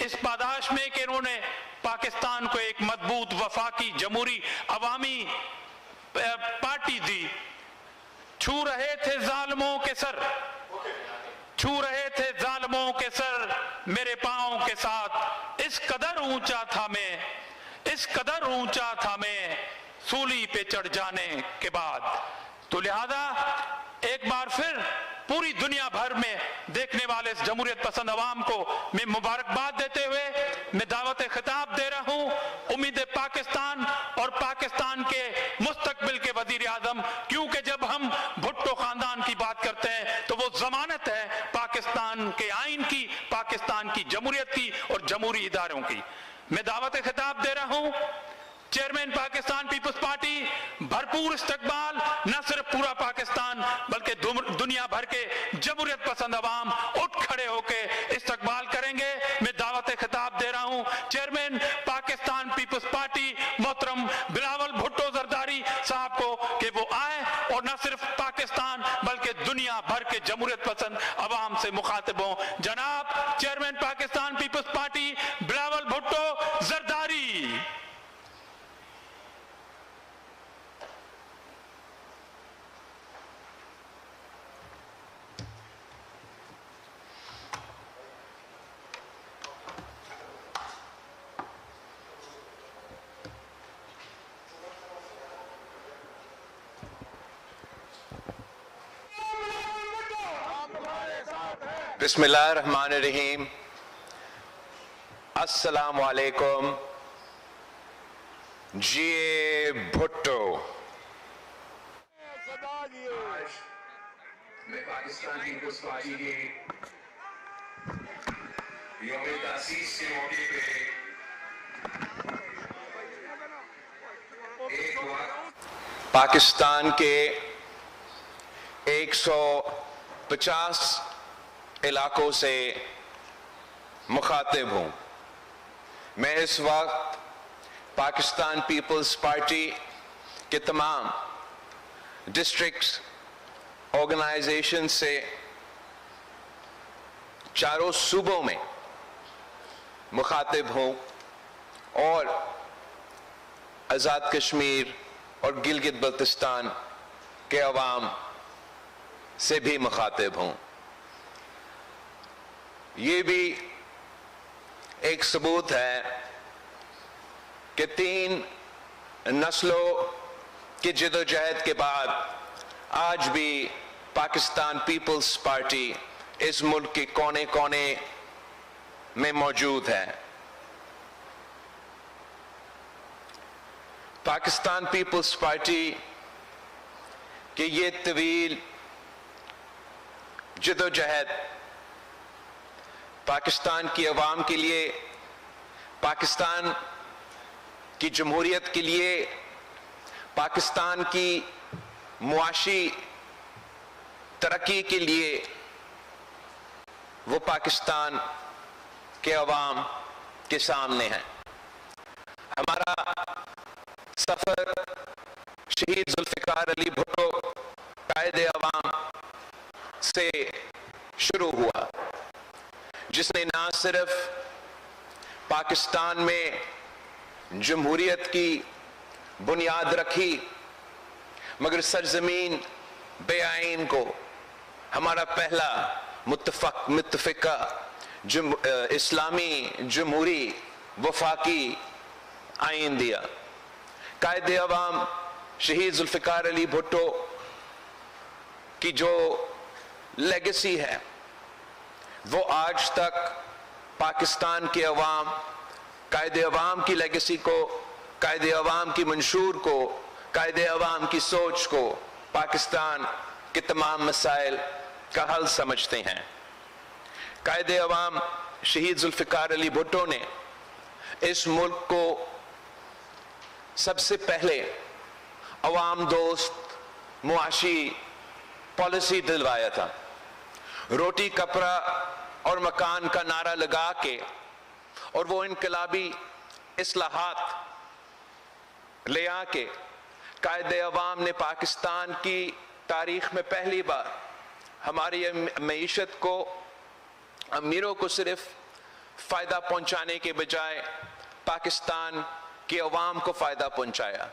اس پاداش میں کہ انہوں نے پاکستان کو ایک مضبوط وفاقی جمہوری عوامی پارٹی دی. چھو رہے تھے ظالموں کے سر، چھو رہے تھے ظالموں کے سر میرے پاؤں کے ساتھ. اس قدر اونچا تھا میں، اس قدر اونچا تھا میں سولی پہ چڑھ جانے کے بعد. تو لہذا ایک بار پھر پوری دنیا بھر میں دیکھنے والے اس جمہوریت پسند عوام کو میں مبارکباد دیتے ہوئے میں دعوت خطاب دے رہا ہوں. امید پاکستان اور پاکستان کے مستقبل کے وزیر اعظم، کیونکہ جب ہم بھٹو خاندان کی بات کرتے ہیں تو وہ ضمانت ہے پاکستان کے آئین کی، پاکستان کی جمہوریت کی اور جمہوری اداروں کی. میں دعوت خطاب دے رہا ہوں چیئرمین پاکستان پیپلز پارٹی بھرپور استقبال، نہ صرف پورا پاکستان بلکہ دنیا بھر کے جمہوریت پسند عوام اٹھ کھڑے ہو کے استقبال کریں گے. میں دعوت خطاب دے رہا ہوں چیئرمین پاکستان پیپلز پارٹی محترم بلاول بھٹو زرداری صاحب کو کہ وہ آئے اور نہ صرف پاکستان بلکہ دنیا بھر کے جمہوریت پسند عوام سے مخاطب ہوں. جناب chairman Pakistan Peoples Party Bilawal Bhutto Zardari. بسم اللہ الرحمن الرحیم. السلام علیکم. جی بھٹو. میں پاکستان کی پیپلز پارٹی کی یوم تاسیس کے موقع پہ ایک وقت پاکستان کے 150 علاقوں سے مخاطب ہوں. میں اس وقت پاکستان پیپلز پارٹی کے تمام ڈسٹرکٹس آرگنائزیشن سے چاروں صوبوں میں مخاطب ہوں اور آزاد کشمیر اور گلگت بلتستان کے عوام سے بھی مخاطب ہوں. یہ بھی ایک ثبوت ہے کہ 3 نسلوں کی جدوجہد کے بعد آج بھی پاکستان پیپلز پارٹی اس ملک کے کونے کونے میں موجود ہے. پاکستان پیپلز پارٹی کی یہ طویل جدوجہد پاکستان کی عوام کے لیے، پاکستان کی جمہوریت کے لیے، پاکستان کی معاشی ترقی کے لیے وہ پاکستان کے عوام کے سامنے ہے. ہمارا سفر شہید ذوالفقار علی بھٹو قائد عوام سے شروع ہوا، جس نے نہ صرف پاکستان میں جمہوریت کی بنیاد رکھی مگر سرزمین بے آئین کو ہمارا پہلا متفقہ اسلامی جمہوری وفاقی آئین دیا. قائد عوام شہید ذوالفقار علی بھٹو کی جو لیگیسی ہے وہ آج تک پاکستان کے عوام قائد عوام کی لیگیسی کو، قائد عوام کی منشور کو، قائد عوام کی سوچ کو پاکستان کے تمام مسائل کا حل سمجھتے ہیں. قائد عوام شہید ذوالفقار علی بھٹو نے اس ملک کو سب سے پہلے عوام دوست معاشی پالیسی دلوایا تھا. روٹی کپڑا اور مکان کا نعرہ لگا کے اور وہ انقلابی اصلاحات لے آ کے قائد عوام نے پاکستان کی تاریخ میں پہلی بار ہماری معیشت کو، امیروں کو صرف فائدہ پہنچانے کے بجائے پاکستان کے عوام کو فائدہ پہنچایا،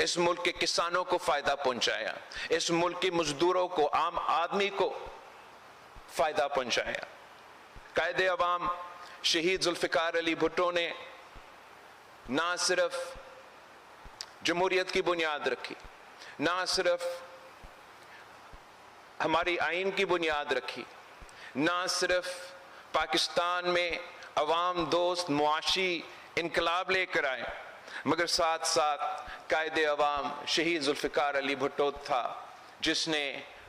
اس ملک کے کسانوں کو فائدہ پہنچایا، اس ملک کے مزدوروں کو، عام آدمی کو فائدہ پہنچایا۔ قائد عوام شہید ذوالفقار علی بھٹو نے نہ صرف جمہوریت کی بنیاد رکھی، نہ صرف ہماری آئین کی بنیاد رکھی، نہ صرف پاکستان میں عوام دوست معاشی انقلاب لے کر آئے، مگر ساتھ ساتھ قائد عوام شہید ذوالفقار علی بھٹو تھا جس نے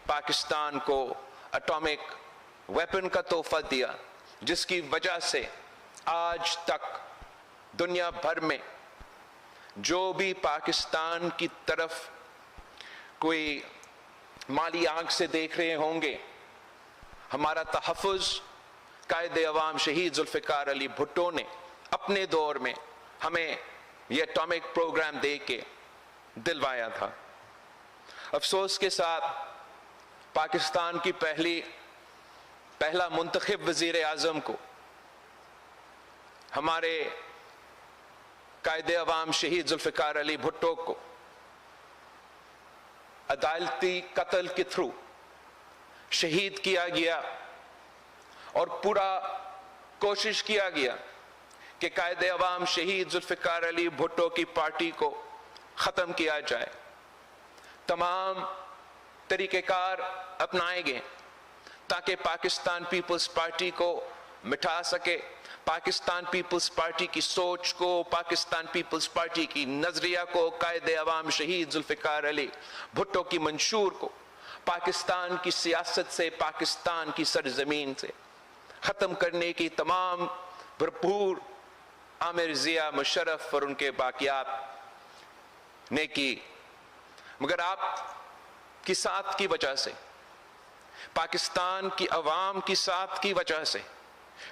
پاکستان کو اٹامک ویپن کا تحفہ دیا، جس کی وجہ سے آج تک دنیا بھر میں جو بھی پاکستان کی طرف کوئی مالی آنکھ سے دیکھ رہے ہوں گے، ہمارا تحفظ قائد عوام شہید ذوالفقار علی بھٹو نے اپنے دور میں ہمیں یہ اٹامک پروگرام دے کے دلوایا تھا۔ افسوس کے ساتھ پاکستان کی پہلا منتخب وزیر اعظم کو ہمارے قائد عوام شہید ذوالفقار علی بھٹو کو عدالتی قتل کے تھرو شہید کیا گیا، اور پورا کوشش کیا گیا کہ قائد عوام شہید ذوالفقار علی بھٹو کی پارٹی کو ختم کیا جائے۔ تمام طریقہ کار اپنائے گئے تاکہ پاکستان پیپلز پارٹی کو مٹھا سکے، پاکستان پیپلز پارٹی کی سوچ کو، پاکستان پیپلز پارٹی کی نظریہ کو، قائد عوام شہید ذوالفقار علی بھٹو کی منشور کو پاکستان کی سیاست سے، پاکستان کی سرزمین سے ختم کرنے کی تمام بھرپور عامر ضیاء مشرف اور ان کے باقیات نے کی، مگر آپ کی ساتھ کی وجہ سے، پاکستان کی عوام کی ساتھ کی وجہ سے،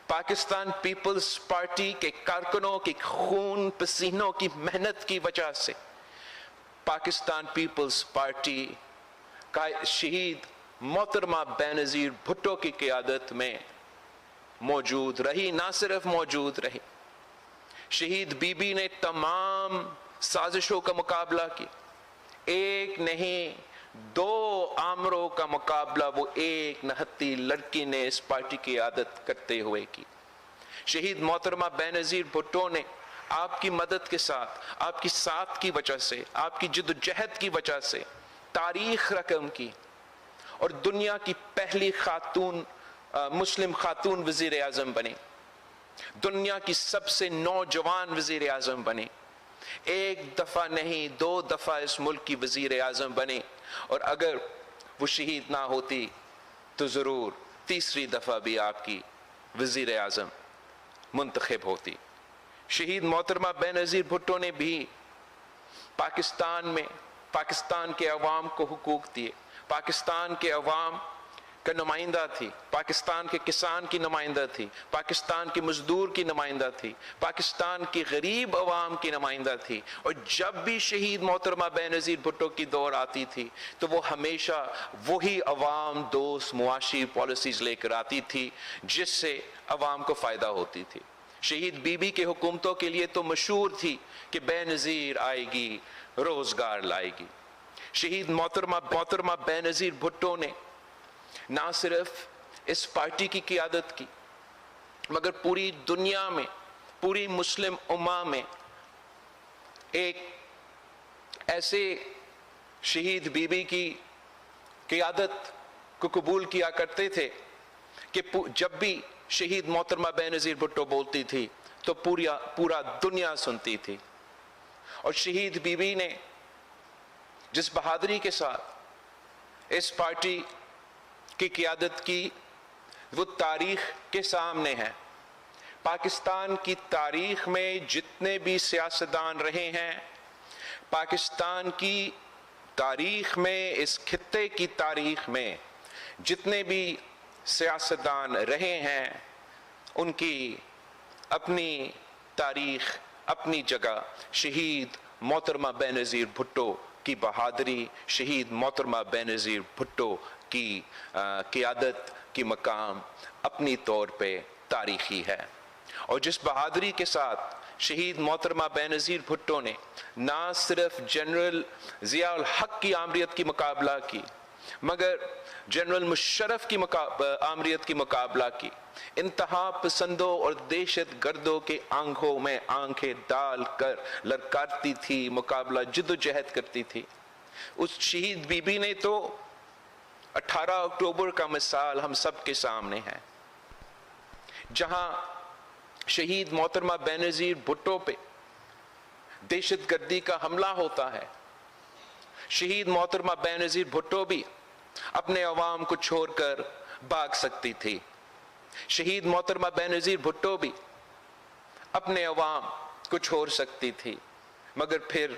پاکستان پیپلز پارٹی کے کارکنوں کی خون پسینوں کی محنت کی وجہ سے پاکستان پیپلز پارٹی کا شہید محترمہ بینظیر بھٹو کی قیادت میں موجود رہی، نہ صرف موجود رہی، شہید بی بی نے تمام سازشوں کا مقابلہ کی، ایک نہیں دو آمروں کا مقابلہ وہ ایک نہتی لڑکی نے اس پارٹی کی قیادت کرتے ہوئے کی۔ شہید محترمہ بینظیر بھٹو نے آپ کی مدد کے ساتھ، آپ کی ساتھ کی وجہ سے، آپ کی جدوجہد کی وجہ سے تاریخ رقم کی اور دنیا کی پہلی مسلم خاتون وزیر اعظم بنی، دنیا کی سب سے نوجوان وزیر اعظم بنی، ایک دفعہ نہیں دو دفعہ اس ملک کی وزیر اعظم بنی، اور اگر وہ شہید نہ ہوتی تو ضرور تیسری دفعہ بھی آپ کی وزیر اعظم منتخب ہوتی۔ شہید محترمہ بینظیر بھٹو نے بھی پاکستان میں پاکستان کے عوام کو حقوق دیے، پاکستان کے عوام کا نمائندہ تھی، پاکستان کے کسان کی نمائندہ تھی، پاکستان کے مزدور کی نمائندہ تھی، پاکستان کی غریب عوام کی نمائندہ تھی، اور جب بھی شہید محترمہ بینظیر بھٹو کی دور آتی تھی تو وہ ہمیشہ وہی عوام دوست معاشی پالیسیز لے کر آتی تھی جس سے عوام کو فائدہ ہوتی تھی۔ شہید بی بی کے حکومتوں کے لیے تو مشہور تھی کہ بینظیر آئے گی روزگار لائے گی۔ شہید محترمہ بینظیر بھٹو نے نہ صرف اس پارٹی کی قیادت کی مگر پوری دنیا میں، پوری مسلم امہ میں ایک ایسے شہید بی بی کی قیادت کو قبول کیا کرتے تھے کہ جب بھی شہید محترمہ بینظیر بھٹو بولتی تھی تو پورا دنیا سنتی تھی۔ اور شہید بی بی نے جس بہادری کے ساتھ اس پارٹی کی قیادت کی وہ تاریخ کے سامنے ہے۔ پاکستان کی تاریخ میں جتنے بھی سیاستدان رہے ہیں، پاکستان کی تاریخ میں، اس خطے کی تاریخ میں جتنے بھی سیاستدان رہے ہیں، ان کی اپنی تاریخ، اپنی جگہ۔ شہید محترمہ بینظیر بھٹو کی بہادری، شہید محترمہ بینظیر بھٹو کی قیادت کی مقام اپنی طور پہ تاریخی ہے۔ اور جس بہادری کے ساتھ شہید محترمہ بینظیر بھٹو نے نہ صرف جنرل ضیاء الحق کی آمریت کی مقابلہ کی مگر جنرل مشرف کی آمریت کی مقابلہ کی. انتہا پسندوں اور دہشت گردوں کے آنکھوں میں آنکھیں ڈال کر للکارتی تھی, مقابلہ جد و جہد کرتی تھی. اس شہید بی بی نے تو 18 اکتوبر کا مثال ہم سب کے سامنے ہے, جہاں شہید محترمہ بینظیر بھٹو پہ دہشت گردی کا حملہ ہوتا ہے. شہید محترمہ بینظیر بھٹو بھی اپنے عوام کو چھوڑ کر بھاگ سکتی تھی. شہید محترمہ بینظیر بھٹو بھی اپنے عوام کو چھوڑ سکتی تھی, مگر پھر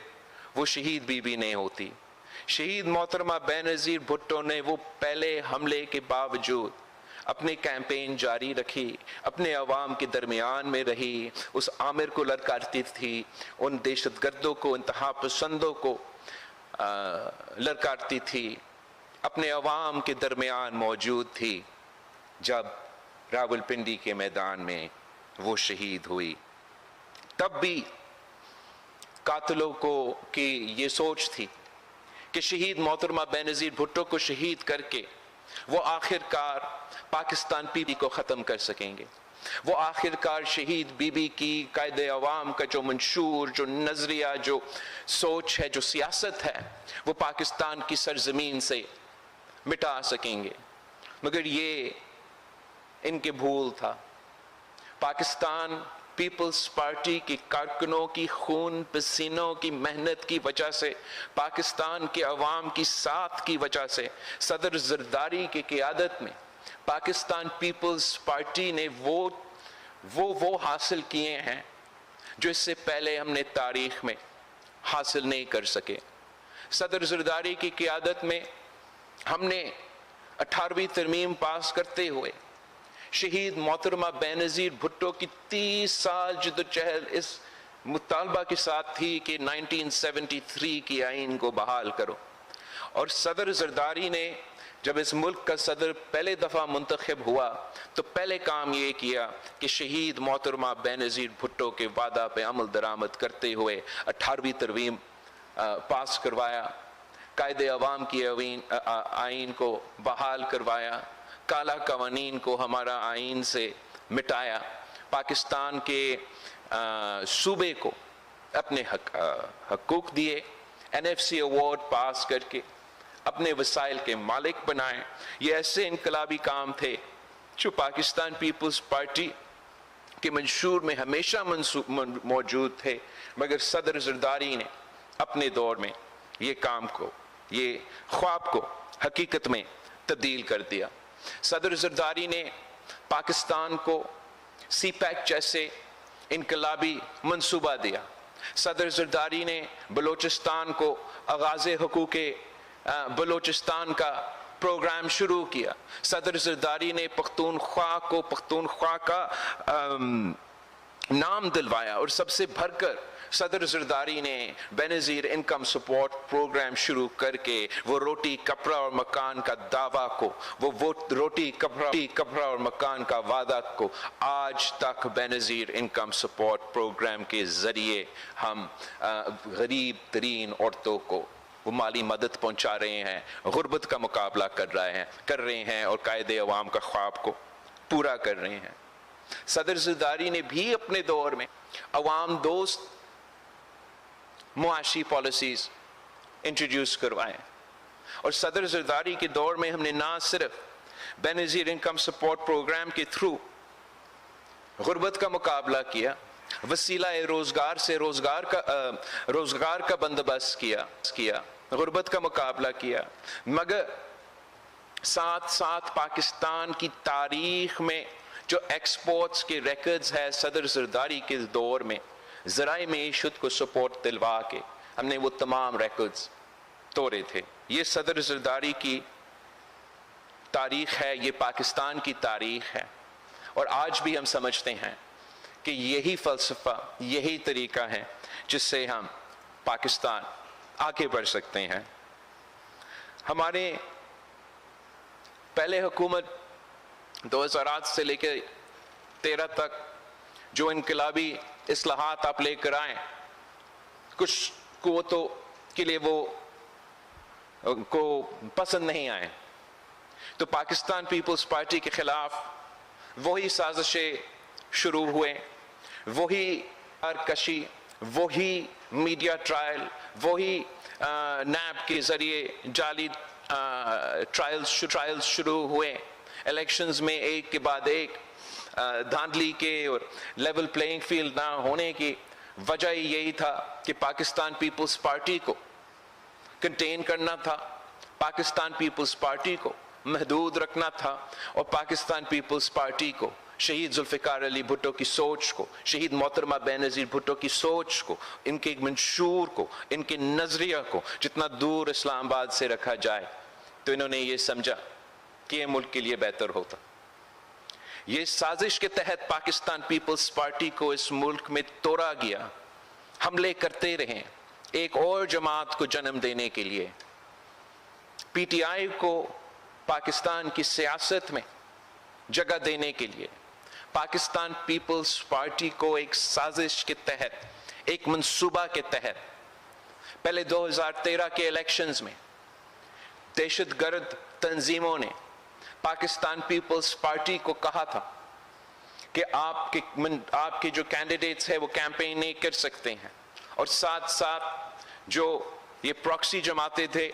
وہ شہید بی بی نہیں ہوتی. شہید محترمہ بینظیر بھٹو نے وہ پہلے حملے کے باوجود اپنی کیمپین جاری رکھی, اپنے عوام کے درمیان میں رہی, اس آمر کو للکارتی تھی, ان دہشت گردوں کو, انتہا پسندوں کو للکارتی تھی, اپنے عوام کے درمیان موجود تھی. جب راولپنڈی کے میدان میں وہ شہید ہوئی, تب بھی قاتلوں کو کی یہ سوچ تھی کہ شہید محترمہ بینظیر بھٹو کو شہید کر کے وہ آخرکار پاکستان پی بی کو ختم کر سکیں گے. وہ آخرکار شہید بی بی کی قائد عوام کا جو منشور, جو نظریہ, جو سوچ ہے, جو سیاست ہے, وہ پاکستان کی سرزمین سے مٹا سکیں گے. مگر یہ ان کے بھول تھا. پاکستان پیپلز پارٹی کی کارکنوں کی خون پسینوں کی محنت کی وجہ سے, پاکستان کے عوام کی ساتھ کی وجہ سے, صدر زرداری کی قیادت میں پاکستان پیپلز پارٹی نے وہ حاصل کیے ہیں جو اس سے پہلے ہم نے تاریخ میں حاصل نہیں کر سکے. صدر زرداری کی قیادت میں ہم نے 18ویں ترمیم پاس کرتے ہوئے شہید محترمہ بینظیر بھٹو کی 30 سال جدوجہد اس مطالبہ کے ساتھ تھی کہ 1973 کی آئین کو بحال کرو. اور صدر زرداری نے جب اس ملک کا صدر پہلے دفعہ منتخب ہوا تو پہلے کام یہ کیا کہ شہید محترمہ بینظیر بھٹو کے وعدہ پہ عمل درآمد کرتے ہوئے 18ویں ترمیم پاس کروایا, قائد عوام کی آئین کو بحال کروایا, کالا قوانین کو ہمارا آئین سے مٹایا, پاکستان کے صوبے کو اپنے حقوق دیے, NFC ایوارڈ پاس کر کے اپنے وسائل کے مالک بنائے. یہ ایسے انقلابی کام تھے جو پاکستان پیپلز پارٹی کے منشور میں ہمیشہ موجود تھے, مگر صدر زرداری نے اپنے دور میں یہ کام کو, یہ خواب کو حقیقت میں تبدیل کر دیا. صدر زرداری نے پاکستان کو سی پیک جیسے انقلابی منصوبہ دیا. صدر زرداری نے بلوچستان کو آغاز حقوق بلوچستان کا پروگرام شروع کیا. صدر زرداری نے پختونخوا کو پختونخوا کا نام دلوایا, اور سب سے بڑھ کر صدر زرداری نے بینظیر انکم سپورٹ پروگرام شروع کر کے وہ روٹی کپڑا اور مکان کا دعویٰ کو, وہ روٹی کپڑا اور مکان کا وعدہ کو آج تک بینظیر انکم سپورٹ پروگرام کے ذریعے ہم غریب ترین عورتوں کو وہ مالی مدد پہنچا رہے ہیں, غربت کا مقابلہ کر رہے ہیں اور قائد عوام کا خواب کو پورا کر رہے ہیں. صدر زرداری نے بھی اپنے دور میں عوام دوست معاشی پالیسیز انٹروڈیوس کروائے, اور صدر زرداری کے دور میں ہم نے نہ صرف بینظیر انکم سپورٹ پروگرام کے تھرو غربت کا مقابلہ کیا, وسیلہ روزگار سے روزگار کا بندوبست کیا, غربت کا مقابلہ کیا, مگر ساتھ ساتھ پاکستان کی تاریخ میں جو ایکسپورٹس کے ریکارڈز ہے صدر زرداری کے دور میں ذرائع معیشت کو سپورٹ دلوا کے ہم نے وہ تمام ریکارڈز توڑے تھے. یہ صدر زرداری کی تاریخ ہے, یہ پاکستان کی تاریخ ہے, اور آج بھی ہم سمجھتے ہیں کہ یہی فلسفہ, یہی طریقہ ہے جس سے ہم پاکستان آگے بڑھ سکتے ہیں. ہمارے پہلے حکومت 2008 سے لے کے 13 تک جو انقلابی اصلاحات آپ لے کر آئیں کچھ قوتوں کے لیے وہ کو پسند نہیں آئے، تو پاکستان پیپلز پارٹی کے خلاف وہی سازشیں شروع ہوئے، وہی کشی، وہی میڈیا ٹرائل، وہی نیب کے ذریعے جعلی ٹرائلز شروع ہوئے، الیکشنز میں ایک کے بعد ایک دھاندلی کے اور لیول پلینگ فیلڈ نہ ہونے کی وجہ یہی تھا کہ پاکستان پیپلز پارٹی کو کنٹین کرنا تھا، پاکستان پیپلز پارٹی کو محدود رکھنا تھا، اور پاکستان پیپلز پارٹی کو شہید ذوالفقار علی بھٹو کی سوچ کو، شہید محترمہ بینظیر بھٹو کی سوچ کو، ان کے منشور کو، ان کے نظریہ کو جتنا دور اسلام آباد سے رکھا جائے، تو انہوں نے یہ سمجھا کہ یہ ملک کے لیے بہتر ہوتا۔ یہ سازش کے تحت پاکستان پیپلز پارٹی کو اس ملک میں توڑا گیا، حملے کرتے رہے ایک اور جماعت کو جنم دینے کے لیے، پی ٹی آئی کو پاکستان کی سیاست میں جگہ دینے کے لیے، پاکستان پیپلز پارٹی کو ایک سازش کے تحت، ایک منصوبہ کے تحت، پہلے 2013 کے الیکشنز میں دہشت گرد تنظیموں نے پاکستان پیپلز پارٹی کو کہا تھا کہ آپ کے جو کینڈیڈیٹس ہیں وہ کیمپین نہیں کر سکتے ہیں، اور ساتھ ساتھ جو یہ پراکسی جماعتیں تھے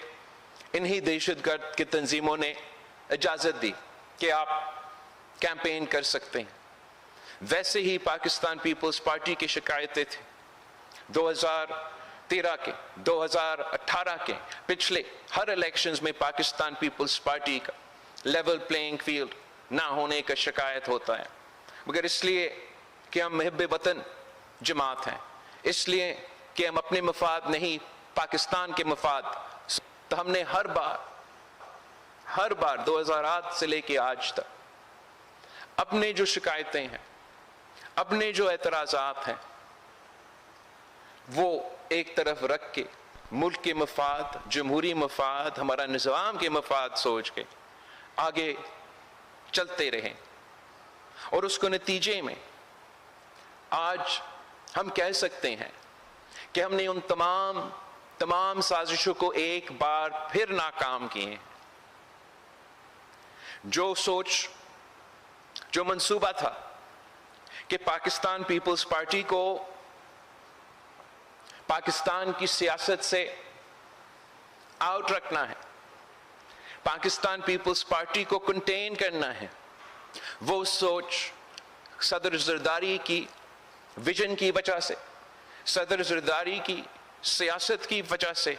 انہی دہشت گرد کی تنظیموں نے اجازت دی کہ آپ کیمپین کر سکتے ہیں۔ ویسے ہی پاکستان پیپلز پارٹی کی شکایتیں تھیں 2013 کے، 2018 کے، پچھلے ہر الیکشنز میں پاکستان پیپلز پارٹی کا لیول پلینگ فیلڈ نہ ہونے کا شکایت ہوتا ہے، مگر اس لیے کہ ہم محب وطن جماعت ہیں، اس لیے کہ ہم اپنے مفاد نہیں پاکستان کے مفاد، تو ہم نے ہر بار 2008 سے لے کے آج تک اپنے جو شکایتیں ہیں، اپنے جو اعتراضات ہیں، وہ ایک طرف رکھ کے ملک کے مفاد، جمہوری مفاد، ہمارا نظام کے مفاد سوچ کے آگے چلتے رہیں، اور اس کو نتیجے میں آج ہم کہہ سکتے ہیں کہ ہم نے ان تمام سازشوں کو ایک بار پھر ناکام کیے ہیں۔ جو سوچ، جو منصوبہ تھا کہ پاکستان پیپلز پارٹی کو پاکستان کی سیاست سے آؤٹ رکھنا ہے، پاکستان پیپلز پارٹی کو کنٹین کرنا ہے، وہ سوچ صدر زرداری کی ویژن کی وجہ سے، صدر زرداری کی سیاست کی وجہ سے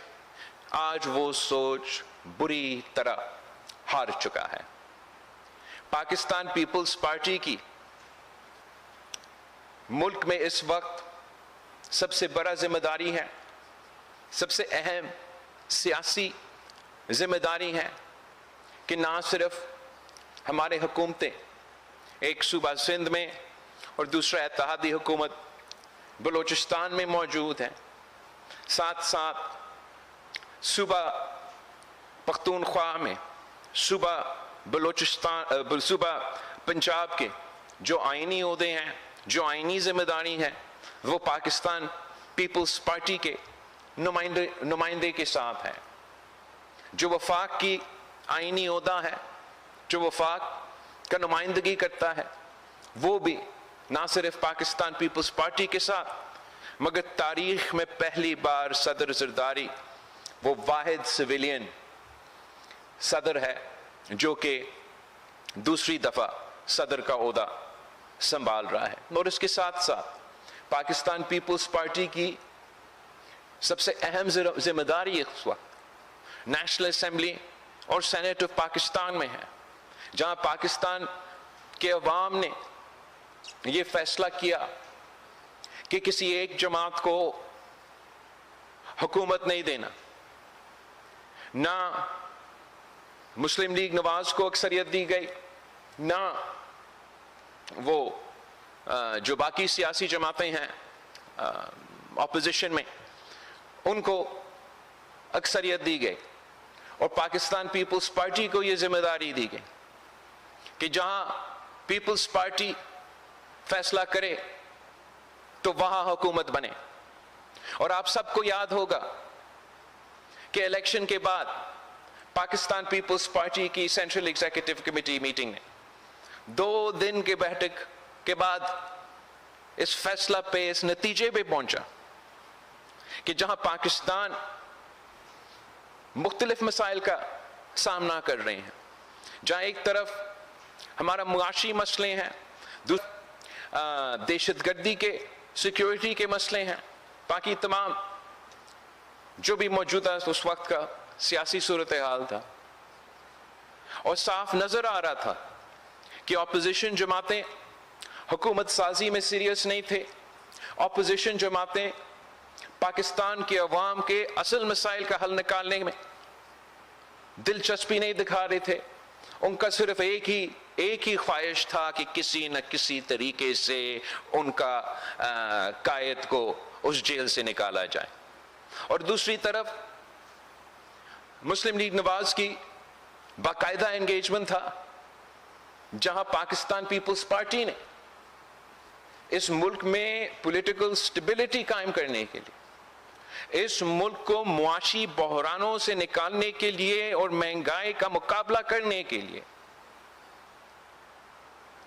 آج وہ سوچ بری طرح ہار چکا ہے۔ پاکستان پیپلز پارٹی کی ملک میں اس وقت سب سے بڑا ذمہ داری ہے، سب سے اہم سیاسی ذمہ داری ہے کہ نہ صرف ہمارے حکومتیں، ایک صوبہ سندھ میں اور دوسرا اتحادی حکومت بلوچستان میں موجود ہیں، ساتھ ساتھ صوبہ پختونخوا میں، صوبہ بلوچستان، صوبہ پنجاب کے جو آئینی عہدے ہیں، جو آئینی ذمہ داری ہیں، وہ پاکستان پیپلز پارٹی کے نمائندے کے ساتھ ہیں۔ جو وفاق کی آئینی عہدہ ہے، جو وفاق کا نمائندگی کرتا ہے، وہ بھی نہ صرف پاکستان پیپلز پارٹی کے ساتھ، مگر تاریخ میں پہلی بار صدر زرداری وہ واحد سویلین صدر ہے جو کہ دوسری دفعہ صدر کا عہدہ سنبھال رہا ہے۔ اور اس کے ساتھ ساتھ پاکستان پیپلز پارٹی کی سب سے اہم ذمہ داری اس وقت نیشنل اسمبلی اور سینٹ آف پاکستان میں ہے، جہاں پاکستان کے عوام نے یہ فیصلہ کیا کہ کسی ایک جماعت کو حکومت نہیں دینا، نہ مسلم لیگ نواز کو اکثریت دی گئی، نہ وہ جو باقی سیاسی جماعتیں ہیں اپوزیشن میں ان کو اکثریت دی گئی، اور پاکستان پیپلز پارٹی کو یہ ذمہ داری دی گئی کہ جہاں پیپلز پارٹی فیصلہ کرے تو وہاں حکومت بنے. اور آپ سب کو یاد ہوگا کہ الیکشن کے بعد پاکستان پیپلز پارٹی کی سینٹرل ایگزیکٹو کمیٹی میٹنگ نے 2 دن کے بیٹھک کے بعد اس فیصلہ پہ، اس نتیجے پہ پہنچا کہ جہاں پاکستان مختلف مسائل کا سامنا کر رہے ہیں، جہاں ایک طرف ہمارا معاشی مسئلے ہیں، دہشت گردی کے، سیکیورٹی کے مسئلے ہیں، باقی تمام جو بھی موجودہ اس وقت کا سیاسی صورتحال تھا، اور صاف نظر آ رہا تھا کہ اپوزیشن جماعتیں حکومت سازی میں سیریس نہیں تھے. اپوزیشن جماعتیں پاکستان کے عوام کے اصل مسائل کا حل نکالنے میں دلچسپی نہیں دکھا رہے تھے. ان کا صرف ایک ہی خواہش تھا کہ کسی نہ کسی طریقے سے ان کا قائد کو اس جیل سے نکالا جائے. اور دوسری طرف مسلم لیگ نواز کی باقاعدہ انگیجمنٹ تھا، جہاں پاکستان پیپلز پارٹی نے اس ملک میں پولیٹیکل سٹیبلٹی قائم کرنے کے لیے، اس ملک کو معاشی بحرانوں سے نکالنے کے لیے اور مہنگائی کا مقابلہ کرنے کے لیے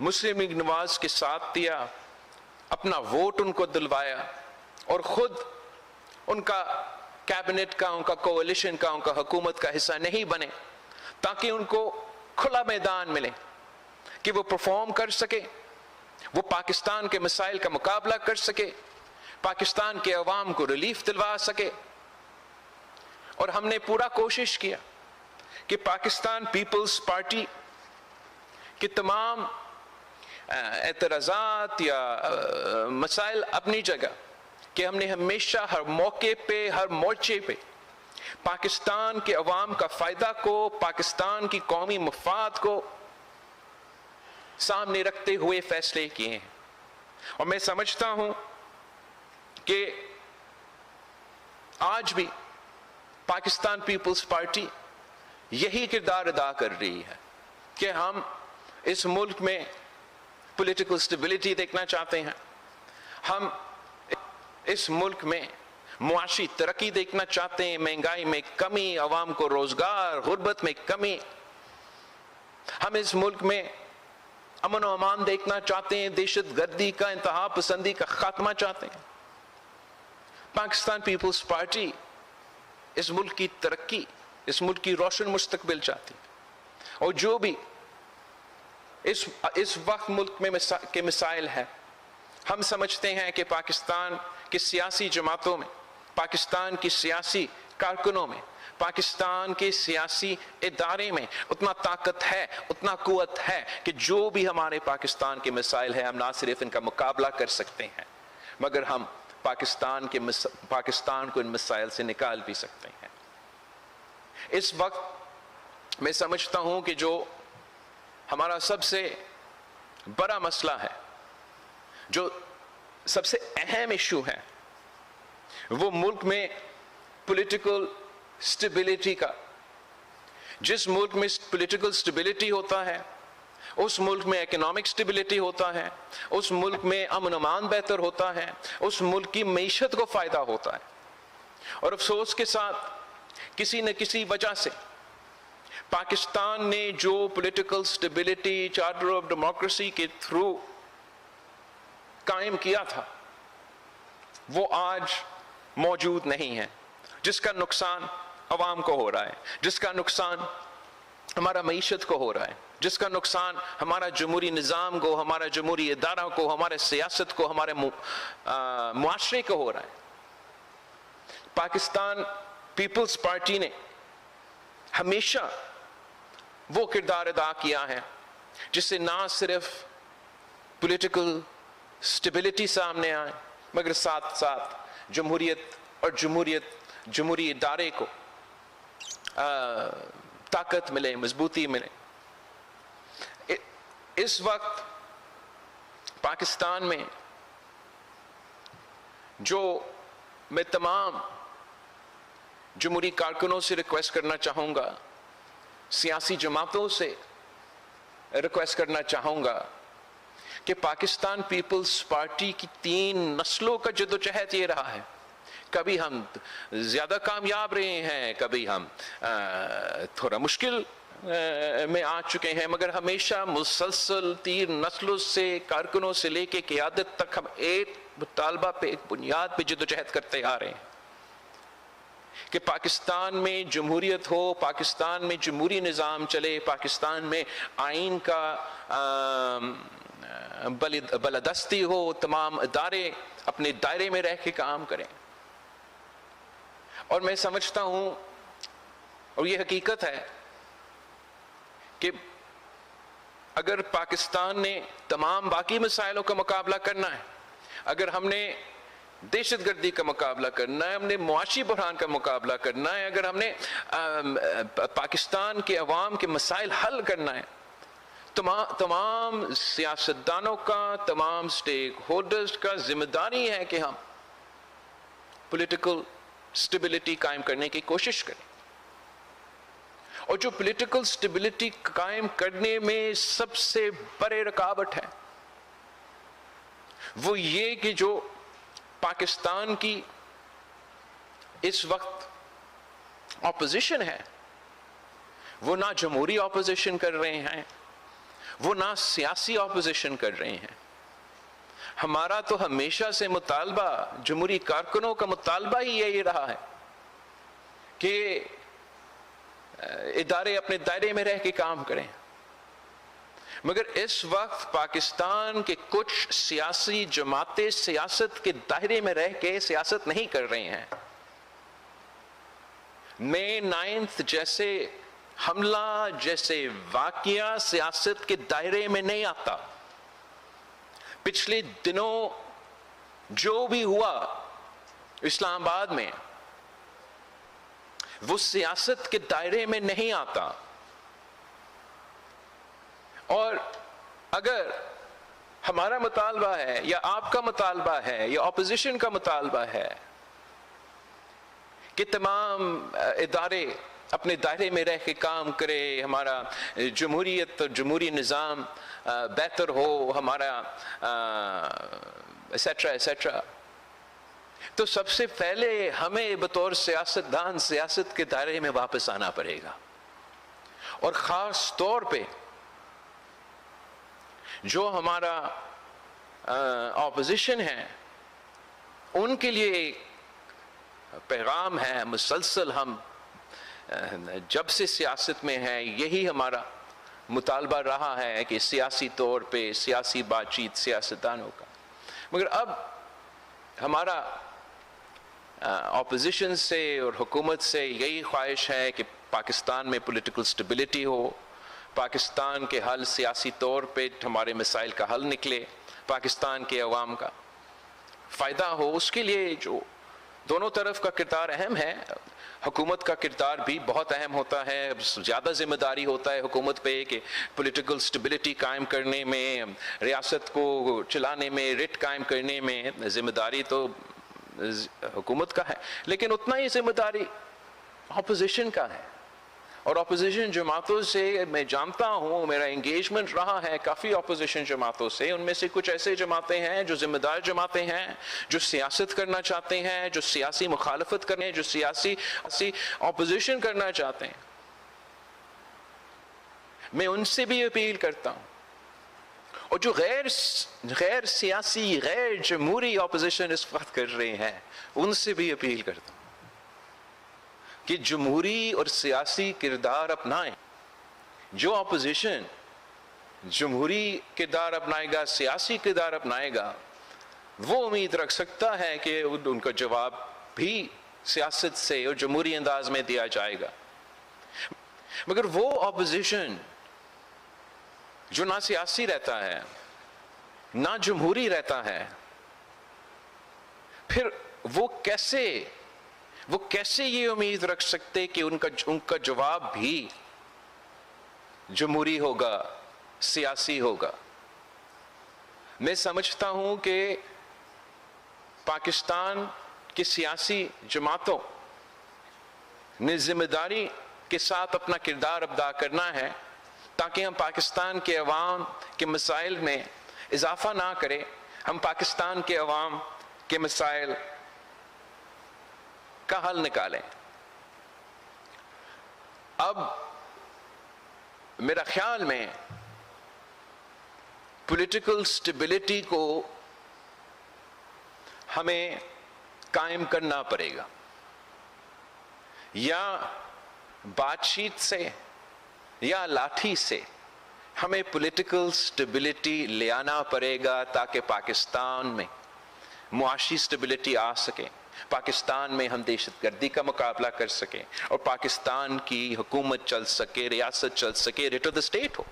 مسلم لیگ نواز کے ساتھ دیا، اپنا ووٹ ان کو دلوایا، اور خود ان کا کیبنٹ کا، ان کا کوalition کا، ان کا حکومت کا حصہ نہیں بنے، تاکہ ان کو کھلا میدان ملے کہ وہ پرفارم کر سکے، وہ پاکستان کے مسائل کا مقابلہ کر سکے، پاکستان کے عوام کو ریلیف دلوا سکے. اور ہم نے پورا کوشش کیا کہ پاکستان پیپلز پارٹی کے تمام اعتراضات یا مسائل اپنی جگہ، کہ ہم نے ہمیشہ ہر موقع پہ، ہر مورچے پہ پاکستان کے عوام کا فائدہ کو، پاکستان کی قومی مفاد کو سامنے رکھتے ہوئے فیصلے کیے ہیں. اور میں سمجھتا ہوں کہ آج بھی پاکستان پیپلز پارٹی یہی کردار ادا کر رہی ہے کہ ہم اس ملک میں پولیٹیکل سٹیبلٹی دیکھنا چاہتے ہیں، ہم اس ملک میں معاشی ترقی دیکھنا چاہتے ہیں، مہنگائی میں کمی، عوام کو روزگار، غربت میں کمی. ہم اس ملک میں امن و امان دیکھنا چاہتے ہیں، دہشت گردی کا، انتہا پسندی کا خاتمہ چاہتے ہیں. پاکستان پیپلز پارٹی اس ملک کی ترقی، اس ملک کی روشن مستقبل چاہتی ہے. اور جو بھی اس وقت ملک میں کے مسائل ہیں، ہم سمجھتے ہیں کہ پاکستان کی سیاسی جماعتوں میں، پاکستان کی سیاسی کارکنوں میں، پاکستان کے سیاسی ادارے میں اتنا طاقت ہے، اتنا قوت ہے کہ جو بھی ہمارے پاکستان کے مسائل ہیں، ہم نہ صرف ان کا مقابلہ کر سکتے ہیں، مگر ہم پاکستان کو ان مسائل سے نکال بھی سکتے ہیں. اس وقت میں سمجھتا ہوں کہ جو ہمارا سب سے بڑا مسئلہ ہے، جو سب سے اہم ایشو ہے، وہ ملک میں پولیٹیکل سٹیبلٹی کا. جس ملک میں پولیٹیکل سٹیبلٹی ہوتا ہے، اس ملک میں اکنامک سٹیبلٹی ہوتا ہے، اس ملک میں امن و امان بہتر ہوتا ہے، اس ملک کی معیشت کو فائدہ ہوتا ہے. اور افسوس کے ساتھ کسی نہ کسی وجہ سے پاکستان نے جو political stability charter of democracy کے تھرو قائم کیا تھا، وہ آج موجود نہیں ہے، جس کا نقصان عوام کو ہو رہا ہے، جس کا نقصان ہمارا معیشت کو ہو رہا ہے، جس کا نقصان ہمارا جمہوری نظام کو، ہمارا جمہوری ادارہ کو، ہمارے سیاست کو، ہمارے معاشرے کو ہو رہا ہے. پاکستان پیپلز پارٹی نے ہمیشہ وہ کردار ادا کیا ہے جس سے نہ صرف پولیٹیکل سٹیبلٹی سامنے آئے، مگر ساتھ ساتھ جمہوریت اور جمہوری ادارے کو طاقت ملے، مضبوطی ملے. اس وقت پاکستان میں جو میں تمام جمہوری کارکنوں سے ریکویسٹ کرنا چاہوں گا، سیاسی جماعتوں سے ریکویسٹ کرنا چاہوں گا کہ پاکستان پیپلز پارٹی کی 3 نسلوں کا جدوجہد یہ رہا ہے. کبھی ہم زیادہ کامیاب رہے ہیں, کبھی ہم تھوڑا مشکل میں آ چکے ہیں, مگر ہمیشہ مسلسل 3 نسلوں سے, کارکنوں سے لے کے قیادت تک ہم ایک مطالبہ پہ, ایک بنیاد پہ جدوجہد کرتے آ رہے ہیں کہ پاکستان میں جمہوریت ہو, پاکستان میں جمہوری نظام چلے, پاکستان میں آئین کا بالادستی ہو, تمام ادارے اپنے دائرے میں رہ کے کام کریں. اور میں سمجھتا ہوں, اور یہ حقیقت ہے, کہ اگر پاکستان نے تمام باقی مسائلوں کا مقابلہ کرنا ہے, اگر ہم نے دہشت گردی کا مقابلہ کرنا ہے, ہم نے معاشی بحران کا مقابلہ کرنا ہے, اگر ہم نے پاکستان کے عوام کے مسائل حل کرنا ہے, تمام سیاستدانوں کا, تمام سٹیک ہولڈرز کا ذمہ داری ہے کہ ہم پولیٹیکل سٹیبلٹی قائم کرنے کی کوشش کریں. اور جو پولیٹیکل سٹیبلٹی قائم کرنے میں سب سے بڑے رکاوٹ ہے وہ یہ کہ جو پاکستان کی اس وقت اپوزیشن ہے, وہ نہ جمہوری اپوزیشن کر رہے ہیں, وہ نہ سیاسی اپوزیشن کر رہے ہیں. ہمارا تو ہمیشہ سے مطالبہ, جمہوری کارکنوں کا مطالبہ ہی یہی رہا ہے کہ ادارے اپنے دائرے میں رہ کے کام کریں. مگر اس وقت پاکستان کے کچھ سیاسی جماعتیں سیاست کے دائرے میں رہ کے سیاست نہیں کر رہی ہیں. مئی 9 جیسے حملہ, جیسے واقعہ سیاست کے دائرے میں نہیں آتا. پچھلے دنوں جو بھی ہوا اسلام آباد میں, وہ سیاست کے دائرے میں نہیں آتا. اور اگر ہمارا مطالبہ ہے, یا آپ کا مطالبہ ہے, یا اپوزیشن کا مطالبہ ہے کہ تمام ادارے اپنے دائرے میں رہ کے کام کرے, ہمارا جمہوریت اور جمہوری نظام بہتر ہو, ہمارا ایسیٹرا ایسیٹرا, تو سب سے پہلے ہمیں بطور سیاستدان سیاست کے دائرے میں واپس آنا پڑے گا. اور خاص طور پہ جو ہمارا اپوزیشن ہے, ان کے لیے ایک پیغام ہے, مسلسل ہم جب سے سیاست میں ہیں یہی ہمارا مطالبہ رہا ہے کہ سیاسی طور پہ سیاسی بات چیت سیاستدانوں کا. مگر اب ہمارا اپوزیشن سے اور حکومت سے یہی خواہش ہے کہ پاکستان میں پولیٹیکل سٹیبلٹی ہو, پاکستان کے حل سیاسی طور پہ ہمارے مسائل کا حل نکلے, پاکستان کے عوام کا فائدہ ہو. اس کے لیے جو دونوں طرف کا کردار اہم ہے, حکومت کا کردار بھی بہت اہم ہوتا ہے, زیادہ ذمہ داری ہوتا ہے حکومت پہ کہ پولیٹیکل سٹیبلٹی قائم کرنے میں, ریاست کو چلانے میں, ریٹ قائم کرنے میں ذمہ داری تو حکومت کا ہے, لیکن اتنا ہی ذمہ داری اپوزیشن کا ہے. اور اپوزیشن جماعتوں سے میں جانتا ہوں, میرا انگیجمنٹ رہا ہے کافی اپوزیشن جماعتوں سے, ان میں سے کچھ ایسے جماعتیں ہیں جو ذمہ دار جماعتیں ہیں, جو سیاست کرنا چاہتے ہیں, جو سیاسی مخالفت کرنے, جو سیاسی اپوزیشن کرنا چاہتے ہیں. میں ان سے بھی اپیل کرتا ہوں, اور جو غیر سیاسی, غیر جمہوری اپوزیشن اس وقت کر رہے ہیں, ان سے بھی اپیل کرتا ہوں کہ جمہوری اور سیاسی کردار اپنائیں. جو اپوزیشن جمہوری کردار اپنائے گا, سیاسی کردار اپنائے گا, وہ امید رکھ سکتا ہے کہ ان کا جواب بھی سیاست سے اور جمہوری انداز میں دیا جائے گا. مگر وہ اپوزیشن جو نہ سیاسی رہتا ہے, نہ جمہوری رہتا ہے, پھر وہ کیسے یہ امید رکھ سکتے کہ ان کا جواب بھی جمہوری ہوگا, سیاسی ہوگا. میں سمجھتا ہوں کہ پاکستان کی سیاسی جماعتوں نے ذمہ داری کے ساتھ اپنا کردار ادا کرنا ہے, تاکہ ہم پاکستان کے عوام کے مسائل میں اضافہ نہ کرے, ہم پاکستان کے عوام کے مسائل کا حل نکالیں. اب میرا خیال میں پولیٹیکل سٹیبلٹی کو ہمیں قائم کرنا پڑے گا, یا بات چیت سے یا لاٹھی سے ہمیں پولیٹیکل سٹیبلٹی لے آنا پڑے گا تاکہ پاکستان میں معاشی سٹیبلٹی آ سکے, پاکستان میں ہم دہشت گردی کا مقابلہ کر سکیں اور پاکستان کی حکومت چل سکے, ریاست چل سکے, ریٹ آف دا اسٹیٹ ہو.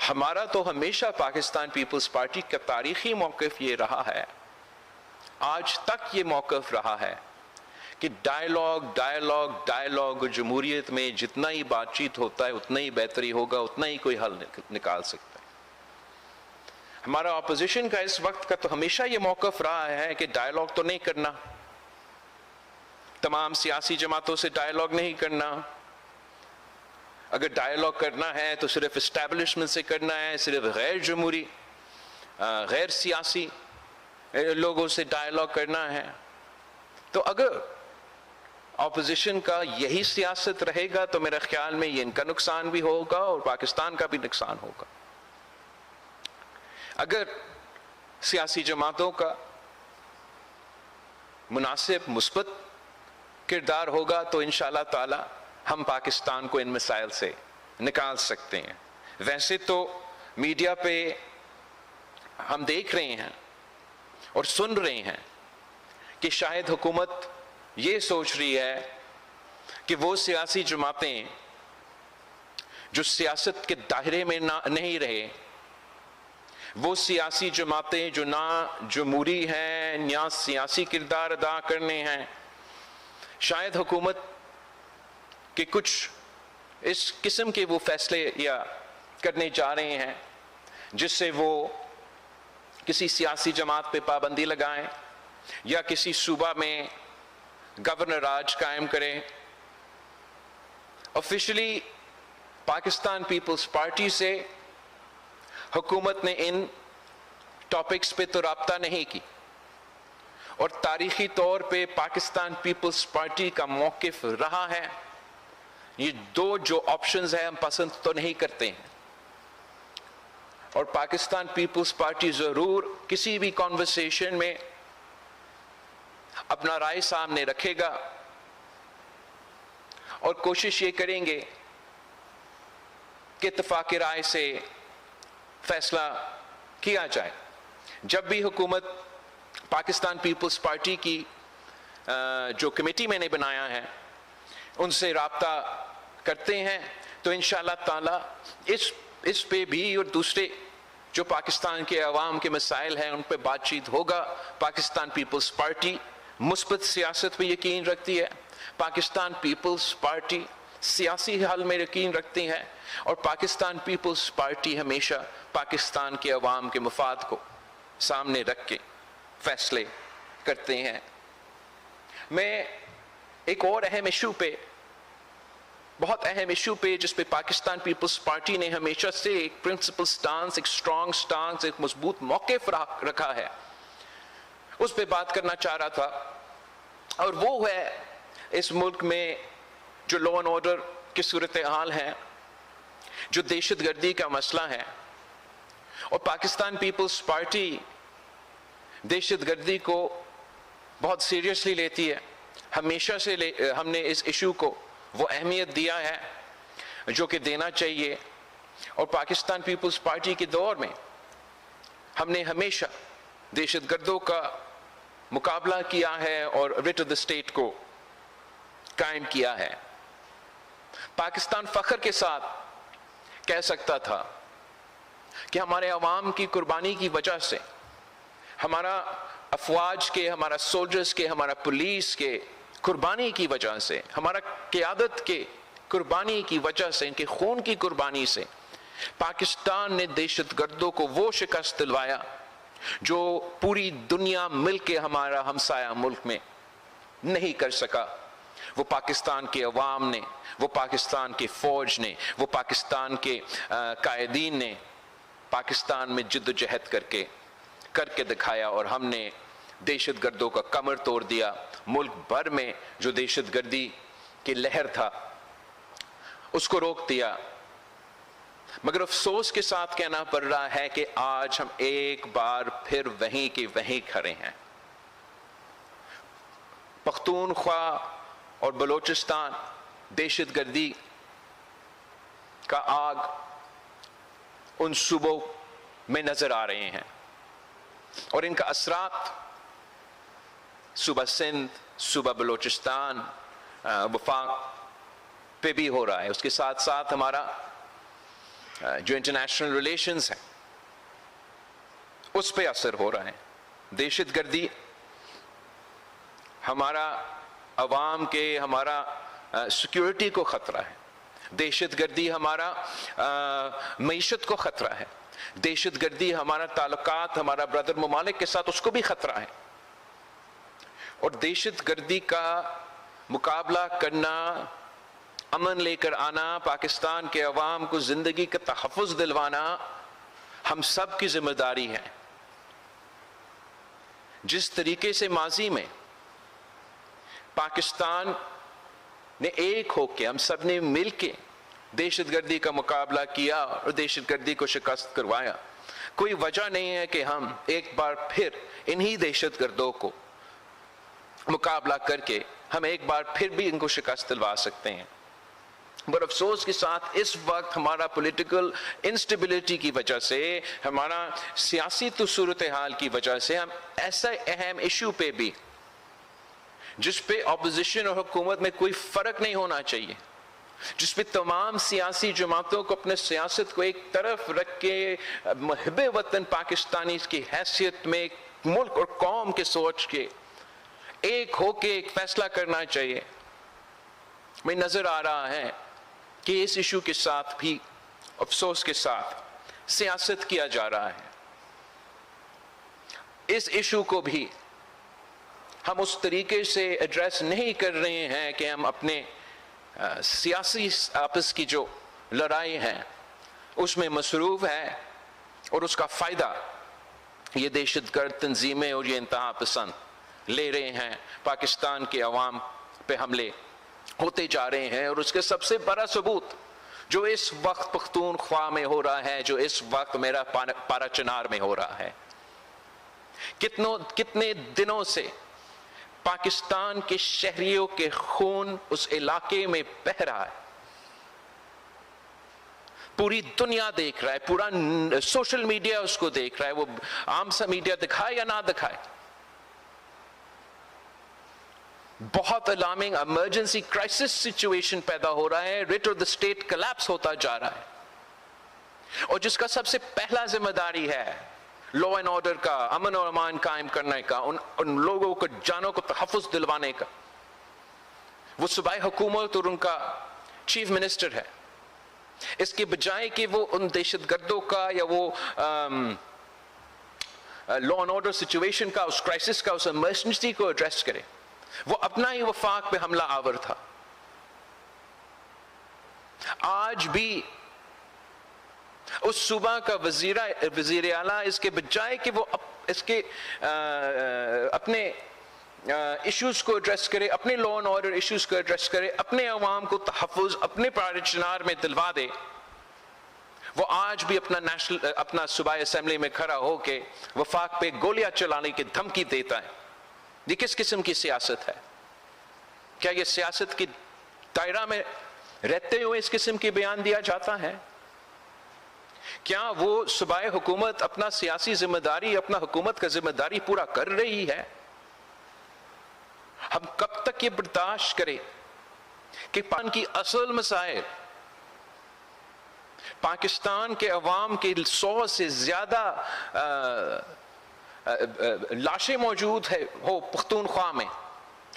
ہمارا تو ہمیشہ پاکستان پیپلز پارٹی کا تاریخی موقف یہ رہا ہے, آج تک یہ موقف رہا ہے کہ ڈائیلاگ جمہوریت میں جتنا ہی بات چیت ہوتا ہے اتنا ہی بہتری ہوگا, اتنا ہی کوئی حل نکال سکتا ہے. ہمارا اپوزیشن کا اس وقت کا تو ہمیشہ یہ موقف رہا ہے کہ ڈائیلاگ تو نہیں کرنا, تمام سیاسی جماعتوں سے ڈائیلاگ نہیں کرنا, اگر ڈائیلاگ کرنا ہے تو صرف اسٹیبلشمنٹ سے کرنا ہے, صرف غیر جمہوری غیر سیاسی لوگوں سے ڈائیلاگ کرنا ہے. تو اگر اپوزیشن کا یہی سیاست رہے گا تو میرا خیال میں یہ ان کا نقصان بھی ہوگا اور پاکستان کا بھی نقصان ہوگا. اگر سیاسی جماعتوں کا مناسب مثبت کردار ہوگا تو انشاءاللہ تعالی ہم پاکستان کو ان مسائل سے نکال سکتے ہیں. ویسے تو میڈیا پہ ہم دیکھ رہے ہیں اور سن رہے ہیں کہ شاید حکومت یہ سوچ رہی ہے کہ وہ سیاسی جماعتیں جو سیاست کے دائرے میں نہیں رہے, وہ سیاسی جماعتیں جو نہ جمہوری ہیں نہ سیاسی کردار ادا کرنے ہیں, شاید حکومت کے کچھ اس قسم کے وہ فیصلے یا کرنے جا رہے ہیں جس سے وہ کسی سیاسی جماعت پہ پابندی لگائیں یا کسی صوبہ میں گورنر راج قائم کریں. آفیشلی پاکستان پیپلز پارٹی سے حکومت نے ان ٹاپکس پہ تو رابطہ نہیں کی, اور تاریخی طور پہ پاکستان پیپلز پارٹی کا موقف رہا ہے یہ دو جو آپشنز ہیں ہم پسند تو نہیں کرتے ہیں, اور پاکستان پیپلز پارٹی ضرور کسی بھی کانورسیشن میں اپنا رائے سامنے رکھے گا اور کوشش یہ کریں گے کہ اتفاق رائے سے فیصلہ کیا جائے. جب بھی حکومت پاکستان پیپلز پارٹی کی جو کمیٹی میں نے بنایا ہے ان سے رابطہ کرتے ہیں تو انشاءاللہ تعالی اس پہ بھی اور دوسرے جو پاکستان کے عوام کے مسائل ہیں ان پہ بات چیت ہوگا. پاکستان پیپلز پارٹی مثبت سیاست پہ یقین رکھتی ہے, پاکستان پیپلز پارٹی سیاسی حل میں یقین رکھتی ہے, اور پاکستان پیپلز پارٹی ہمیشہ پاکستان کے عوام کے مفاد کو سامنے رکھ کے فیصلے کرتے ہیں. میں ایک اور اہم ایشو پہ, بہت اہم ایشو پہ جس پہ پاکستان پیپلز پارٹی نے ہمیشہ سے ایک پرنسپل سٹانس, ایک اسٹرانگ سٹانس, ایک مضبوط موقف رکھا ہے, اس پہ بات کرنا چاہ رہا تھا, اور وہ ہے اس ملک میں جو لا اینڈ آرڈر کی صورتحال ہے, جو دہشت گردی کا مسئلہ ہے, اور پاکستان پیپلز پارٹی دہشت گردی کو بہت سیریسلی لیتی ہے. ہمیشہ سے ہم نے اس ایشو کو وہ اہمیت دیا ہے جو کہ دینا چاہیے, اور پاکستان پیپلز پارٹی کے دور میں ہم نے ہمیشہ دہشت گردوں کا مقابلہ کیا ہے اور ریٹ آف دا اسٹیٹ کو قائم کیا ہے. پاکستان فخر کے ساتھ کہہ سکتا تھا کہ ہمارے عوام کی قربانی کی وجہ سے, ہمارا افواج کے, ہمارا سولجرز کے, ہمارا پولیس کے قربانی کی وجہ سے, ہمارا قیادت کے قربانی کی وجہ سے, ان کے خون کی قربانی سے پاکستان نے دہشت گردوں کو وہ شکست دلوایا جو پوری دنیا مل کے ہمارا ہمسایہ ملک میں نہیں کر سکا. وہ پاکستان کے عوام نے, وہ پاکستان کے فوج نے, وہ پاکستان کے قائدین نے پاکستان میں جدوجہد کر کے دکھایا اور ہم نے دہشت گردوں کا کمر توڑ دیا. ملک بھر میں جو دہشت گردی کی لہر تھا اس کو روک دیا. مگر افسوس کے ساتھ کہنا پڑ رہا ہے کہ آج ہم ایک بار پھر وہیں کے وہیں کھڑے ہیں. پختونخوا اور بلوچستان دہشت گردی کا آگ ان صوبوں میں نظر آ رہے ہیں اور ان کا اثرات صوبہ سندھ، صوبہ بلوچستان، وفاق پہ بھی ہو رہا ہے. اس کے ساتھ ساتھ ہمارا جو انٹرنیشنل ریلیشنز ہیں اس پہ اثر ہو رہا ہے. دہشت گردی ہمارا عوام کے، ہمارا سیکیورٹی کو خطرہ ہے. دہشت گردی ہمارا معیشت کو خطرہ ہے. دہشت گردی ہمارا تعلقات ہمارا برادر ممالک کے ساتھ اس کو بھی خطرہ ہے. اور دہشت گردی کا مقابلہ کرنا، امن لے کر آنا، پاکستان کے عوام کو زندگی کا تحفظ دلوانا ہم سب کی ذمہ داری ہے. جس طریقے سے ماضی میں پاکستان نے ایک ہو کے، ہم سب نے مل کے دہشت گردی کا مقابلہ کیا اور دہشت گردی کو شکست کروایا، کوئی وجہ نہیں ہے کہ ہم ایک بار پھر انہی دہشت گردوں کو مقابلہ کر کے ہم ایک بار پھر بھی ان کو شکست دلوا سکتے ہیں. بڑا افسوس کے ساتھ اس وقت ہمارا پولیٹیکل انسٹیبلٹی کی وجہ سے، ہمارا سیاسی صورتحال کی وجہ سے، ہم ایسا اہم ایشو پہ بھی جس پہ اپوزیشن اور حکومت میں کوئی فرق نہیں ہونا چاہیے، جس پہ تمام سیاسی جماعتوں کو اپنے سیاست کو ایک طرف رکھ کے محب وطن پاکستانی کی حیثیت میں ملک اور قوم کے سوچ کے ایک ہو کے ایک فیصلہ کرنا چاہیے. میں نظر آ رہا ہے کہ اس ایشو کے ساتھ بھی افسوس کے ساتھ سیاست کیا جا رہا ہے. اس ایشو کو بھی ہم اس طریقے سے ایڈریس نہیں کر رہے ہیں کہ ہم اپنے سیاسی آپس کی جو لڑائی ہے اس میں مصروف ہے اور اس کا فائدہ یہ دہشت گرد تنظیمیں اور یہ انتہا پسند لے رہے ہیں. پاکستان کے عوام پہ حملے ہوتے جا رہے ہیں اور اس کے سب سے بڑا ثبوت جو اس وقت پختونخوا میں ہو رہا ہے، جو اس وقت میرا پارا چنار میں ہو رہا ہے. کتنے دنوں سے پاکستان کے شہریوں کے خون اس علاقے میں بہہ رہا ہے. پوری دنیا دیکھ رہا ہے، پورا سوشل میڈیا اس کو دیکھ رہا ہے، وہ عام سا میڈیا دکھائے یا نہ دکھائے. بہت الارمنگ ایمرجنسی کرائسس سچویشن پیدا ہو رہا ہے. Rate of the state collapse ہوتا جا رہا ہے اور جس کا سب سے پہلا ذمہ داری ہے لا اینڈ آرڈر کا، امن اور امان قائم کرنے کا، ان لوگوں کو جانوں کو تحفظ دلوانے کا، وہ صوبائی حکومت اور ان کا چیف منسٹر ہے. اس کے بجائے کہ وہ ان دہشت گردوں کا یا وہ لا اینڈ آرڈر سچویشن کا، اس کرائسس کا، اس ایمرجنسی کو ایڈریس کرے، وہ اپنا ہی وفاق پہ حملہ آور تھا. آج بھی اس صوبہ کا وزیر اعلیٰ اس کے بجائے کہ وہ اس کے اپنے ایشوز کو ایڈریس کرے، اپنے لا اینڈ آرڈر ایشوز کو ایڈریس کرے، اپنے عوام کو تحفظ اپنے پارا چنار میں دلوا دے، وہ آج بھی اپنا صوبائی اسمبلی میں کھڑا ہو کے وفاق پہ گولیاں چلانے کی دھمکی دیتا ہے. یہ کس قسم کی سیاست ہے؟ کیا یہ سیاست کی دائرہ میں رہتے ہوئے اس قسم کی بیان دیا جاتا ہے؟ کیا وہ صوبائی حکومت اپنا سیاسی ذمہ داری، اپنا حکومت کا ذمہ داری پورا کر رہی ہے؟ ہم کب تک یہ برداشت کریں کہ پاکستان کی اصل مسائل، پاکستان کے عوام کے 100 سے زیادہ لاشیں موجود ہو پختونخوا میں،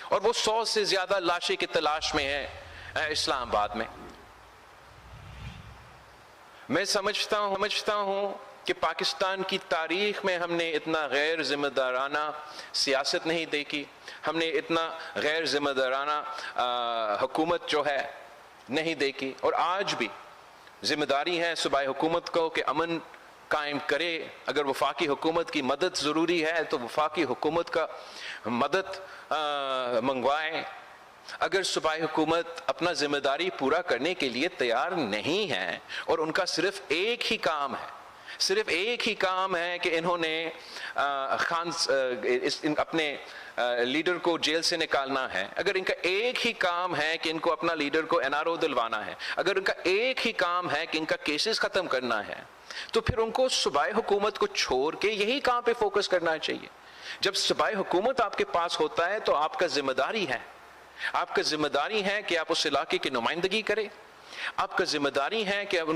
اور وہ 100 سے زیادہ لاشیں کی تلاش میں ہے اسلام آباد میں. میں سمجھتا ہوں کہ پاکستان کی تاریخ میں ہم نے اتنا غیر ذمہ دارانہ سیاست نہیں دیکھی، ہم نے اتنا غیر ذمہ دارانہ حکومت جو ہے نہیں دیکھی. اور آج بھی ذمہ داری ہے صوبائی حکومت کو کہ امن قائم کرے. اگر وفاقی حکومت کی مدد ضروری ہے تو وفاقی حکومت کا مدد منگوائیں. اگر صوبائی حکومت اپنا ذمہ داری پورا کرنے کے لیے تیار نہیں ہے اور ان کا صرف ایک ہی کام ہے کہ انہوں نے اپنے لیڈر کو جیل سے نکالنا ہے, اگر ان کا ایک ہی کام ہے کہ ان کو اپنا لیڈر کو NRO دلوانا ہے, اگر ان کا ایک ہی کام ہے کہ ان کا کیسز ختم کرنا ہے, تو پھر ان کو صوبائی حکومت کو چھوڑ کے یہی کام پہ فوکس کرنا چاہیے. جب صوبائی حکومت آپ کے پاس ہوتا ہے تو آپ کا ذمہ داری ہے کہ آپ اس علاقے کی نمائندگی کریں. آپ کا ذمہ داری ہے کہ آپ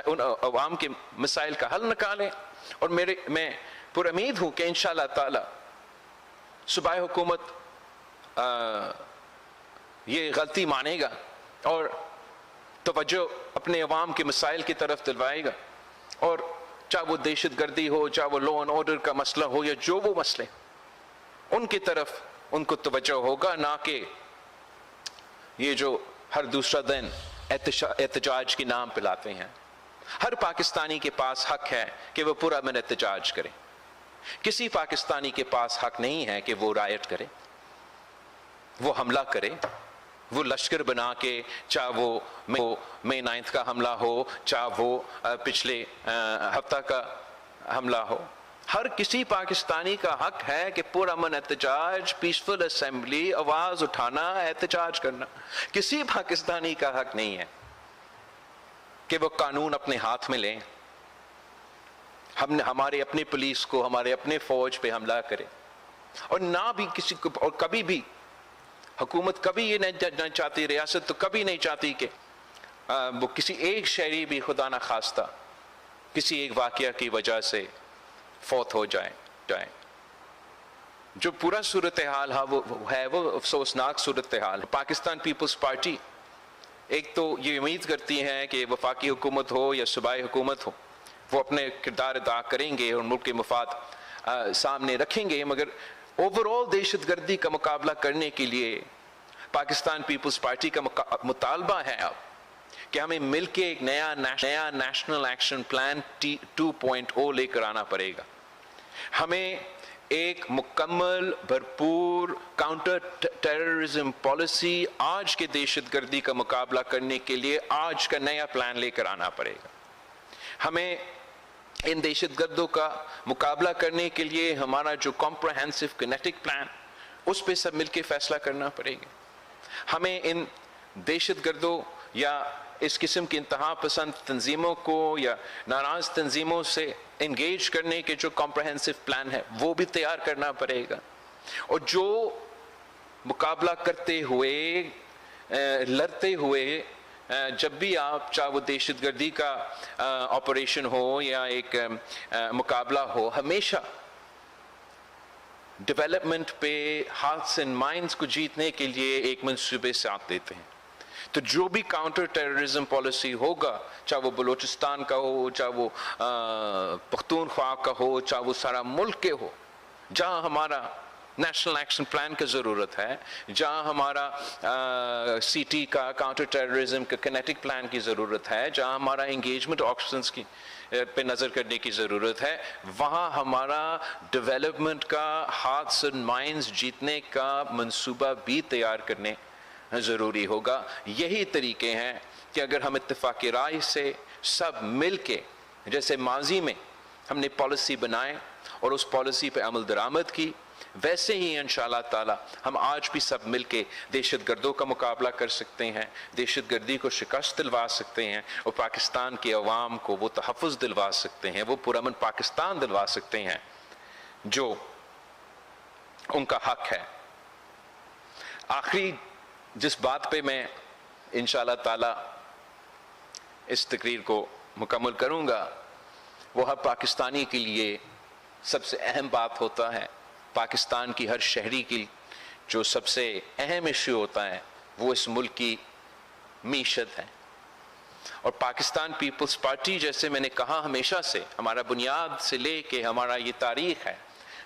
ان عوام کے مسائل کا حل نکالیں. اور میں پر امید ہوں کہ انشاءاللہ تعالی صوبائی حکومت یہ غلطی مانے گا اور توجہ اپنے عوام کے مسائل کی طرف دلوائے گا. اور چاہے وہ دہشت گردی ہو, چاہے وہ لا اینڈ آرڈر کا مسئلہ ہو, یا جو وہ مسئلے, ان کی طرف ان کو توجہ ہوگا, نہ کہ یہ جو ہر دوسرا دن احتجاج کے نام پہ لاتے ہیں. ہر پاکستانی کے پاس حق ہے کہ وہ پورا من احتجاج کرے. کسی پاکستانی کے پاس حق نہیں ہے کہ وہ رائٹ کرے, وہ حملہ کرے, وہ لشکر بنا کے, چاہے وہ مئی 9 کا حملہ ہو, چاہے وہ پچھلے ہفتہ کا حملہ ہو. ہر کسی پاکستانی کا حق ہے کہ پورا من احتجاج, پیسفل اسمبلی, آواز اٹھانا, احتجاج کرنا. کسی پاکستانی کا حق نہیں ہے کہ وہ قانون اپنے ہاتھ میں لیں, ہمارے اپنے پولیس کو, ہمارے اپنے فوج پہ حملہ کرے. اور نہ بھی کسی کو, اور کبھی بھی حکومت کبھی یہ نہیں چاہتی, ریاست تو کبھی نہیں چاہتی کہ وہ کسی ایک شہری بھی خدا نہ خواستہ کسی ایک واقعہ کی وجہ سے فوت ہو جائیں. جو پورا صورتحال ہے وہ افسوسناک صورتحال. پاکستان پیپلز پارٹی ایک تو یہ امید کرتی ہے کہ وفاقی حکومت ہو یا صوبائی حکومت ہو, وہ اپنے کردار ادا کریں گے اور ملک کے مفاد سامنے رکھیں گے. مگر اوور آل دہشت گردی کا مقابلہ کرنے کے لیے پاکستان پیپلز پارٹی کا مطالبہ ہے اب کہ ہمیں مل کے ایک نیا نیشنل ایکشن پلان 2.0 لے کر آنا پڑے گا. ہمیں ایک مکمل بھرپور کاؤنٹر ٹیررزم پالیسی آج کے دہشت گردی کا مقابلہ کرنے کے لیے آج کا نیا پلان لے کر آنا پڑے گا. ہمیں ان دہشت گردوں کا مقابلہ کرنے کے لیے ہمارا جو کمپریہنسو کینیٹک پلان, اس پہ سب مل کے فیصلہ کرنا پڑے گا. ہمیں ان دہشت گردوں یا اس قسم کی انتہا پسند تنظیموں کو یا ناراض تنظیموں سے انگیج کرنے کے جو کمپریہنسو پلان ہے وہ بھی تیار کرنا پڑے گا. اور جو مقابلہ کرتے ہوئے, لڑتے ہوئے, جب بھی آپ, چاہے وہ دہشت گردی کا آپریشن ہو یا ایک مقابلہ ہو, ہمیشہ ڈیولپمنٹ پہ ہارٹس اینڈ مائنڈس کو جیتنے کے لیے ایک منصوبے ساتھ دیتے ہیں. تو جو بھی کاؤنٹر ٹیررزم پالیسی ہوگا, چاہے وہ بلوچستان کا ہو, چاہے وہ پختونخوا کا ہو, چاہے وہ سارا ملک کے ہو, جہاں ہمارا نیشنل ایکشن پلان کی ضرورت ہے, جہاں ہمارا CT کا کاؤنٹر ٹیررزم کا کینیٹک پلان کی ضرورت ہے, جہاں ہمارا انگیجمنٹ آپشنز کی پہ نظر کرنے کی ضرورت ہے, وہاں ہمارا ڈیولپمنٹ کا ہارٹس اینڈ مائنڈز جیتنے کا منصوبہ بھی تیار کرنے ضروری ہوگا. یہی طریقے ہیں کہ اگر ہم اتفاق رائے سے سب مل کے, جیسے ماضی میں ہم نے پالیسی بنائے اور اس پالیسی پہ عمل درآمد کی, ویسے ہی انشاءاللہ تعالی ہم آج بھی سب مل کے دہشت گردوں کا مقابلہ کر سکتے ہیں, دہشت گردی کو شکست دلوا سکتے ہیں, اور پاکستان کے عوام کو وہ تحفظ دلوا سکتے ہیں, وہ پرامن پاکستان دلوا سکتے ہیں جو ان کا حق ہے. آخری جس بات پہ میں انشاءاللہ تعالی اس تقریر کو مکمل کروں گا, وہ ہر پاکستانی کے لیے سب سے اہم بات ہوتا ہے. پاکستان کی ہر شہری کی جو سب سے اہم ایشو ہوتا ہے وہ اس ملک کی معیشت ہے. اور پاکستان پیپلز پارٹی, جیسے میں نے کہا, ہمیشہ سے ہمارا بنیاد سے لے کے ہمارا یہ تاریخ ہے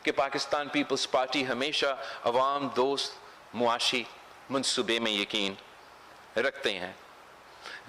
کہ پاکستان پیپلز پارٹی ہمیشہ عوام دوست معاشی منصوبے میں یقین رکھتے ہیں.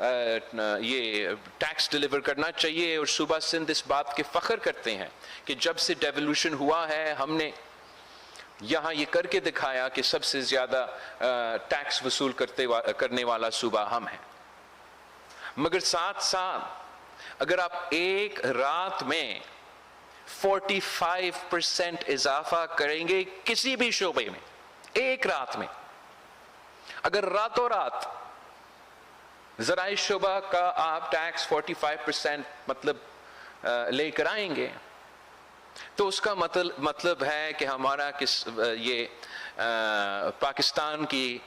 یہ ٹیکس ڈیلیور کرنا چاہیے، اور صوبہ سندھ اس بات کے فخر کرتے ہیں کہ جب سے ڈیولوشن ہوا ہے ہم نے یہاں یہ کر کے دکھایا کہ سب سے زیادہ ٹیکس وصول کرنے والا صوبہ ہم ہیں۔ مگر ساتھ ساتھ اگر آپ ایک رات میں 45% اضافہ کریں گے کسی بھی شعبے میں، ایک رات میں اگر راتوں رات زرعی شعبہ کا آپ ٹیکس 45% مطلب لے کر آئیں گے تو اس کا مطلب ہے کہ ہمارا یہ پاکستان کی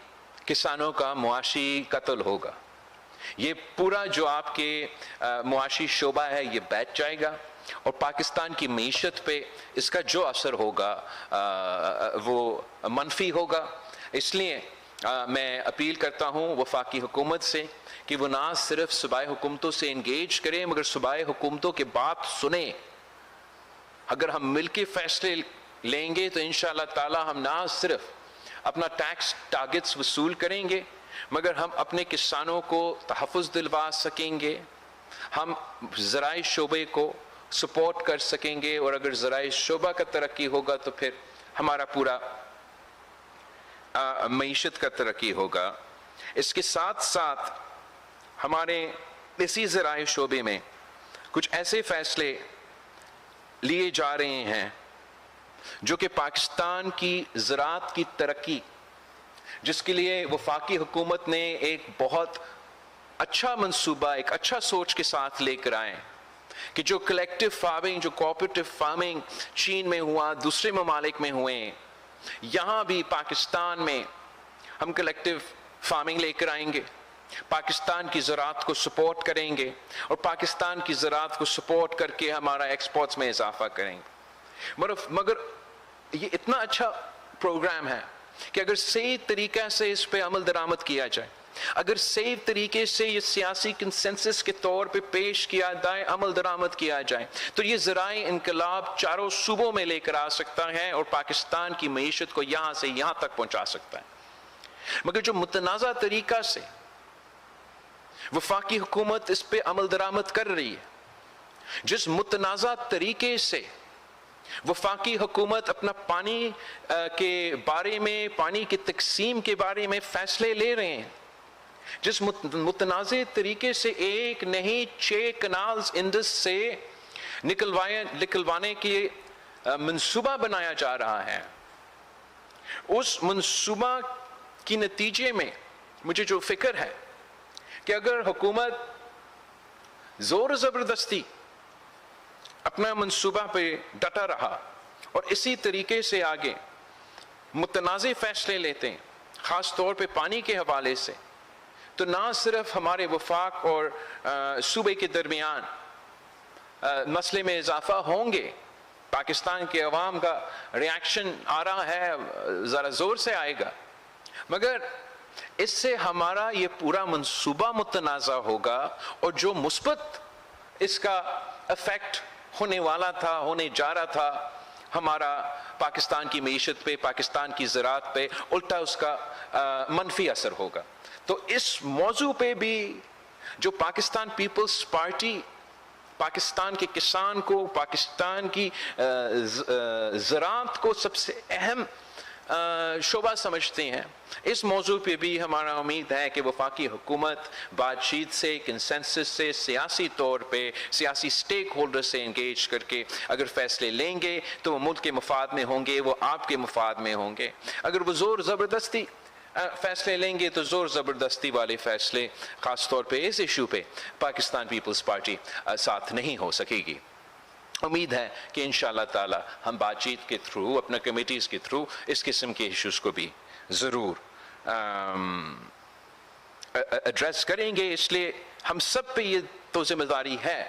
کسانوں کا معاشی قتل ہوگا، یہ پورا جو آپ کے معاشی شعبہ ہے یہ بیٹھ جائے گا، اور پاکستان کی معیشت پہ اس کا جو اثر ہوگا وہ منفی ہوگا۔ اس لیے میں اپیل کرتا ہوں وفاقی حکومت سے کہ وہ نہ صرف صوبائی حکومتوں سے انگیج کریں مگر صوبائی حکومتوں کے بات سنیں۔ اگر ہم مل کے فیصلے لیں گے تو انشاءاللہ تعالی ہم نہ صرف اپنا ٹیکس ٹارگٹس وصول کریں گے مگر ہم اپنے کسانوں کو تحفظ دلوا سکیں گے، ہم زرعی شعبے کو سپورٹ کر سکیں گے، اور اگر زرعی شعبہ کا ترقی ہوگا تو پھر ہمارا پورا معیشت کا ترقی ہوگا۔ اس کے ساتھ ساتھ ہمارے اسی زرعی شعبے میں کچھ ایسے فیصلے لیے جا رہے ہیں جو کہ پاکستان کی زراعت کی ترقی، جس کے لیے وفاقی حکومت نے ایک بہت اچھا منصوبہ، ایک اچھا سوچ کے ساتھ لے کر آئے کہ جو کلیکٹیو فارمنگ، جو کوآپریٹو فارمنگ چین میں ہوا، دوسرے ممالک میں ہوئے، یہاں بھی پاکستان میں ہم کلیکٹیو فارمنگ لے کر آئیں گے، پاکستان کی زراعت کو سپورٹ کریں گے، اور پاکستان کی زراعت کو سپورٹ کر کے ہمارا ایکسپورٹس میں اضافہ کریں گے۔ مگر یہ اتنا اچھا پروگرام ہے کہ اگر صحیح طریقے سے اس پہ عمل درآمد کیا جائے، اگر صحیح طریقے سے یہ سیاسی کنسنسس کے طور پہ پیش کیا جائے، عمل درآمد کیا جائے، تو یہ زرعی انقلاب چاروں صوبوں میں لے کر آ سکتا ہے اور پاکستان کی معیشت کو یہاں سے یہاں تک پہنچا سکتا ہے۔ مگر جو متنازع طریقہ سے وفاقی حکومت اس پہ عمل درآمد کر رہی ہے، جس متنازع طریقے سے وفاقی حکومت اپنا پانی کے بارے میں، پانی کی تقسیم کے بارے میں فیصلے لے رہے ہیں، جس متنازع طریقے سے ایک نہیں 6 کنالز انڈس سے نکلوانے کی منصوبہ بنایا جا رہا ہے، اس منصوبہ کی نتیجے میں مجھے جو فکر ہے کہ اگر حکومت زور زبردستی اپنا منصوبہ پہ ڈٹا رہا اور اسی طریقے سے آگے متنازع فیصلے لیتے ہیں، خاص طور پہ پانی کے حوالے سے، تو نہ صرف ہمارے وفاق اور صوبے کے درمیان مسئلے میں اضافہ ہوں گے، پاکستان کے عوام کا ریاکشن آ رہا ہے، ذرا زور سے آئے گا، مگر اس سے ہمارا یہ پورا منصوبہ متنازع ہوگا، اور جو مثبت اس کا افیکٹ ہونے والا تھا، ہونے جا رہا تھا ہمارا پاکستان کی معیشت پہ، پاکستان کی زراعت پہ، الٹا اس کا منفی اثر ہوگا۔ تو اس موضوع پہ بھی جو پاکستان پیپلز پارٹی پاکستان کے کسان کو، پاکستان کی زراعت کو سب سے اہم شعبہ سمجھتے ہیں، اس موضوع پہ بھی ہمارا امید ہے کہ وفاقی حکومت بات چیت سے، کنسنسس سے، سیاسی طور پہ سیاسی سٹیک ہولڈر سے انگیج کر کے اگر فیصلے لیں گے تو وہ ملک کے مفاد میں ہوں گے، وہ آپ کے مفاد میں ہوں گے۔ اگر وہ زور زبردستی فیصلے لیں گے تو زور زبردستی والے فیصلے خاص طور پہ اس ایشو پہ پاکستان پیپلز پارٹی ساتھ نہیں ہو سکے گی۔ امید ہے کہ انشاءاللہ تعالی ہم بات چیت کے تھرو، اپنا کمیٹیز کے تھرو اس قسم کے ایشوز کو بھی ضرور ایڈریس کریں گے۔ اس لیے ہم سب پہ یہ تو ذمہ داری ہے